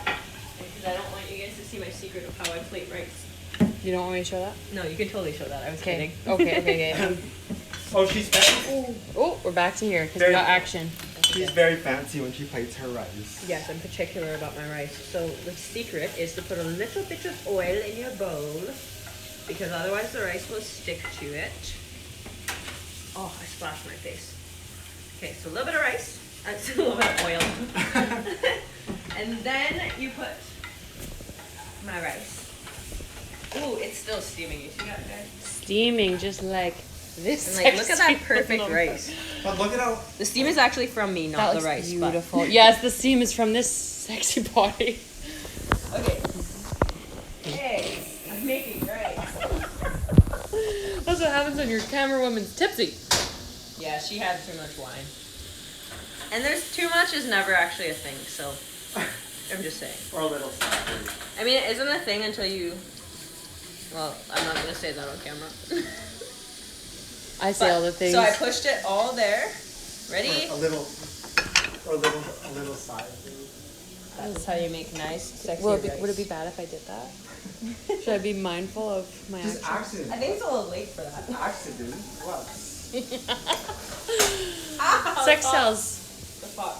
Because I don't want you guys to see my secret of how I plate rice. You don't want me to show that? No, you can totally show that. I was kidding. Okay. Oh, she's very, Oh, we're back to here because we Very- got action. she's very fancy when she plates her rice. Yes, I'm particular about my rice. So the secret is to put a little bit of oil in your bowl, because otherwise the rice will stick to it. Oh, I splashed my face. Okay, so a little bit of rice, a little bit of oil. And then you put my rice. Ooh, it's still steaming. You see that, guys? Steaming just like this. And like, look at that perfect rice. But look at how. The steam is actually from me, That not the looks rice. beautiful. Yes, the steam is from this sexy body. Okay. Hey, I'm making rice. That's what happens when your camera woman's tipsy. Yeah, she had too much wine. And there's too much is never actually a thing, so I'm just saying. Or a little salad. I mean, it isn't a thing until you. Well, I'm not gonna say that on camera. I say all the things. So I pushed it all there. Ready? Or a little side. That's how you make nice, sexy Would rice. it be bad if I did that? Should I be mindful of my Just actions? accident. I think it's a little late for that. Accident. What? Ow, Sex fuck. sells. The fuck.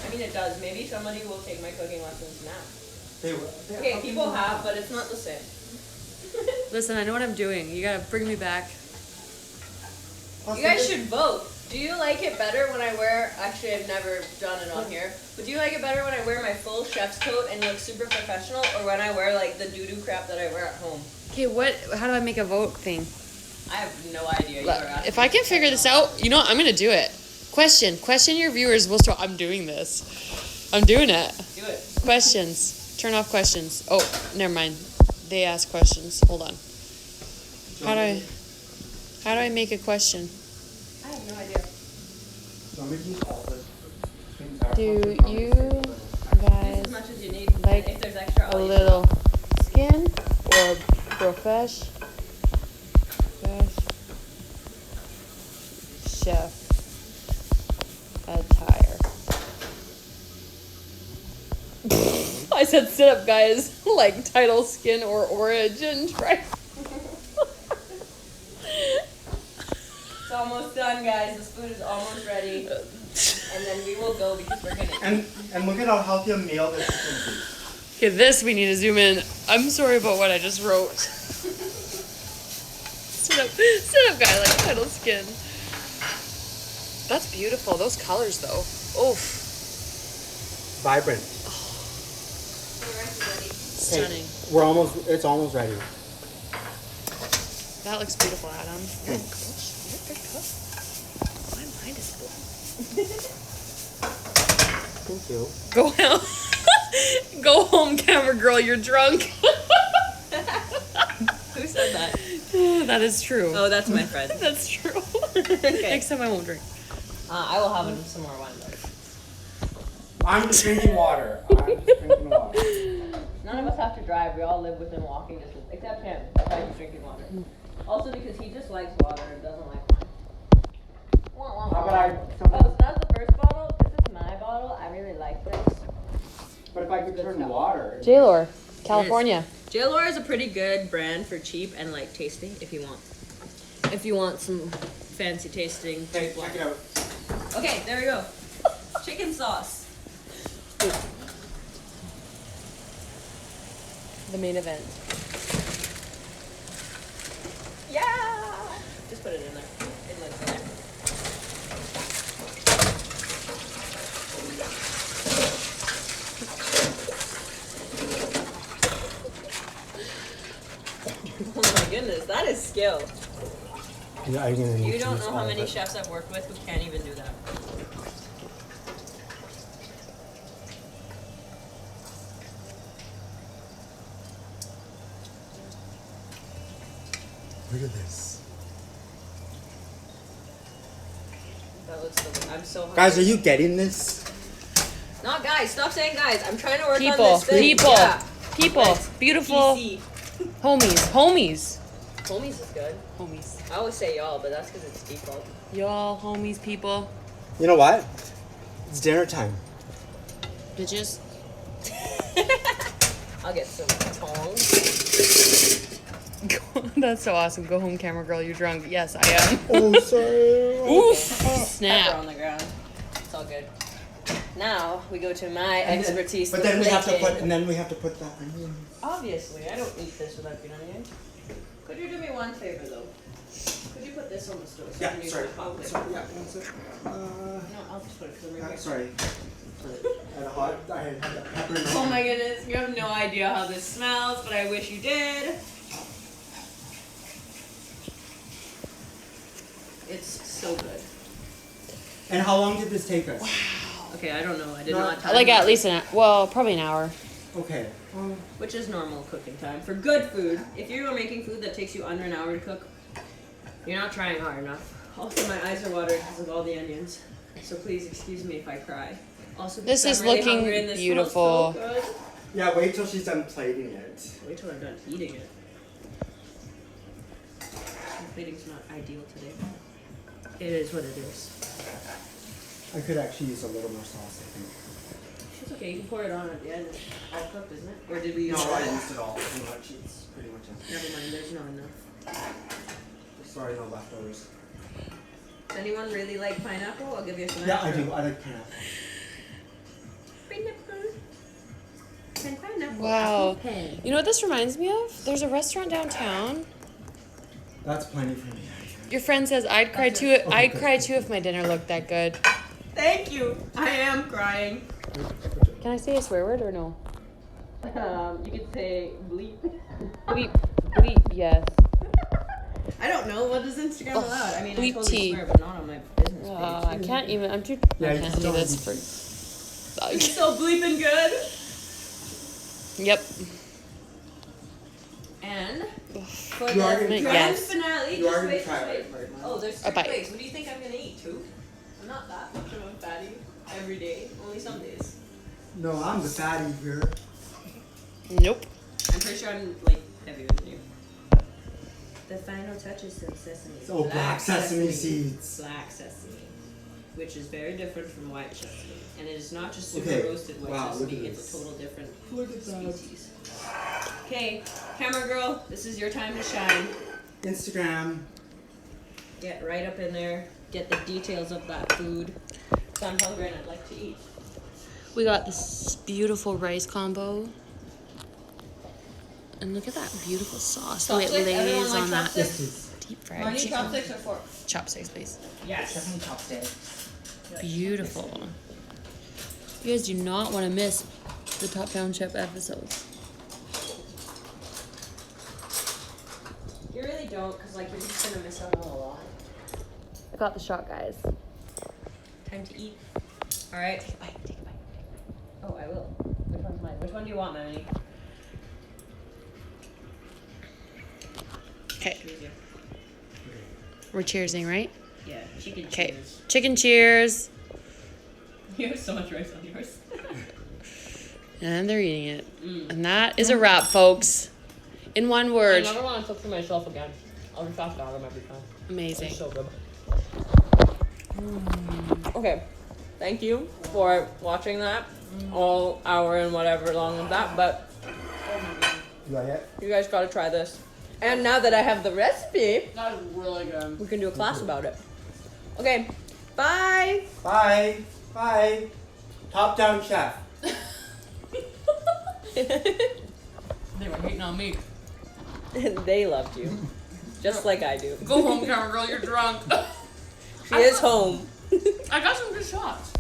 I mean, it does. Maybe somebody will take my cooking lessons now. They will. Okay, people have, but it's not the same. Listen, I know what I'm doing. You gotta bring me back. You guys should vote. Do you like it better when I wear, actually I've never done it on here, but do you like it better when I wear my full chef's coat and look super professional, or when I wear like the doo-doo crap that I wear at home? Okay, how do I make a vote thing? I have no idea. You are asking If I can figure this out, you know what? I'm gonna do it. Question your viewers. We'll start. I'm doing this. I'm doing it. Do it. Questions. Turn off questions. Oh, never mind. They ask questions. Hold on. How do I make a question? I have no idea. Do you Use guys as much as you need. like If there's extra, a I'll use it. little skin or chef attire? I said sit up, guys. Like title, skin, or origin. Right? It's almost done, guys. This food is almost ready. And then we will go because we're gonna eat. And look at how healthy a meal this is going to be. Okay, this we need to zoom in. I'm sorry about what I just wrote. Sit up, guy, like title skin. That's beautiful. Those colors, though. Oof. Vibrant. Stunning. It's almost ready. That looks beautiful, Adam. mind is blown. Thank you. Go home. Go home, camera girl. You're drunk. Who said that? That is true. Oh, that's my friend. That's true. Okay. Next time I won't drink. I will have some more wine though. I'm just drinking water. None of us have to drive. We all live within walking distance, except him. That's why he's drinking water. Also because he just likes water and doesn't like wine. Oh, so that's the first bottle. This is my bottle. I really like this. But if I could turn water. J-Lore, California. J-Lore is a pretty good brand for cheap and like tasty if you want. If you want some fancy tasting. Okay, check it out. Okay, there we go. Chicken sauce. The main event. Yeah. Just put it in there. It looks in there. Oh my goodness, that is skill. Yeah, I'm gonna need You to don't use know all how of many it. chefs I've worked with who can't even do that. Look at this. That looks so good. I'm so hungry. Guys, are you getting this? Not guys. Stop saying guys. I'm trying to work on People, this thing. people, Yeah. people, Right. beautiful PC. homies. Homies is good. Homies. I always say y'all, but that's because it's default. Y'all, homies, people. You know what? It's dinner time. Bitches. I'll get some tongs. That's so awesome. Go home, camera girl. You're drunk. Yes, I am. Oh, sorry. Oof. Pepper Snap. on the ground. It's all good. Now we go to my expertise. But then we have to plating. put, and then we have to put the onion. Obviously, I don't eat this without being onion. Could you do me one favor though? Could you put this on the stove so I can use the hot plate? Sorry, yeah, that's it. No, I'll just put it because I'm right here. Sorry. I had a hot, I had that pepper in my Oh my goodness, you have no idea how this smells, but I wish you did. It's so good. And how long did this take us? Okay, I don't know. I did No, not tell Like you. at least probably an hour. Okay. Which is normal cooking time for good food. If you are making food that takes you under an hour to cook, you're not trying hard enough. Also, my eyes are watering because of all the onions. So please excuse me if I cry. Also, This because is I'm really looking hungry and this beautiful. smells so good. Yeah, wait till she's done plating it. Wait till I'm done eating it. My plating's not ideal today. It is what it is. I could actually use a little more sauce, I think. It's okay, you can pour it on at the end. It's all cooked, isn't it? Or did we No, use I it? used it all. Pretty much. It's pretty much it. Never mind, there's not enough. Sorry, no leftovers. Does anyone really like pineapple? I'll give you some Yeah, I extra. do. I like pineapple. Pineapple. And pineapple. Wow. Apple pen. You know what this reminds me of? There's a restaurant downtown. That's plenty for me. Your friend says I'd cry That's too. it. I'd cry too if my dinner looked that good. Thank you. I am crying. Can I say a swear word or no? You could say bleep. Bleep, bleep, yes. I don't know. What does Instagram allow? I mean, I bleep totally tea. swear, but not on my business page. I can't even. I'm too. Yeah, I you can't just do don't this need for. It's so bleeping good. Yep. And for You are the gonna grand try Yes. finale, You are just gonna wait, try just wait. it, right? Oh, there's A 6 bite. ways. What do you think I'm gonna eat? 2? I'm not that much of a fatty every day. Only some days. No, I'm the fatty here. Nope. I'm pretty sure I'm like heavier than you. The final touch is some sesame. Oh, black sesame seeds. Black sesame, which is very different from white sesame, and it is not just super Okay. roasted white Wow, look sesame. at It's this. a total different Look at that. species. Okay, camera girl, this is your time to shine. Instagram. Get right up in there. Get the details of that food. 'Cause I'm hungry and I'd like to eat. We got this beautiful rice combo. And look at that beautiful sauce. The way it Chopsticks? Everyone lays like on that chopsticks? deep fried Money, chicken. chopsticks, or fork? Chopsticks, please. Yes. chopsticks. Beautiful. You guys do not want to miss the Top Down Chef episodes. You really don't, because like you're just gonna miss out on a lot. I got the shot, guys. Time to eat. All right. Take a bite. Take a bite. Oh, I will. Which one's mine? Which one do you want, Melanie? Okay. We're cheersing, right? Yeah, chicken Okay. cheers. Chicken cheers. You have so much rice on yours. And they're eating it. And that is a wrap, folks. In one word. I never want to cook for myself again. I'll just ask Adam every time. Amazing. It's so good. Okay. Thank you for watching that. All hour and whatever long of that. But You like it? you guys gotta try this. And now that I have the recipe, That is really good. we can do a class about it. Okay. Bye. Bye. Bye. Top down chef. They were hating on me. They loved you. Just like I do. Go home, camera girl. You're drunk. She is home. I got some good shots.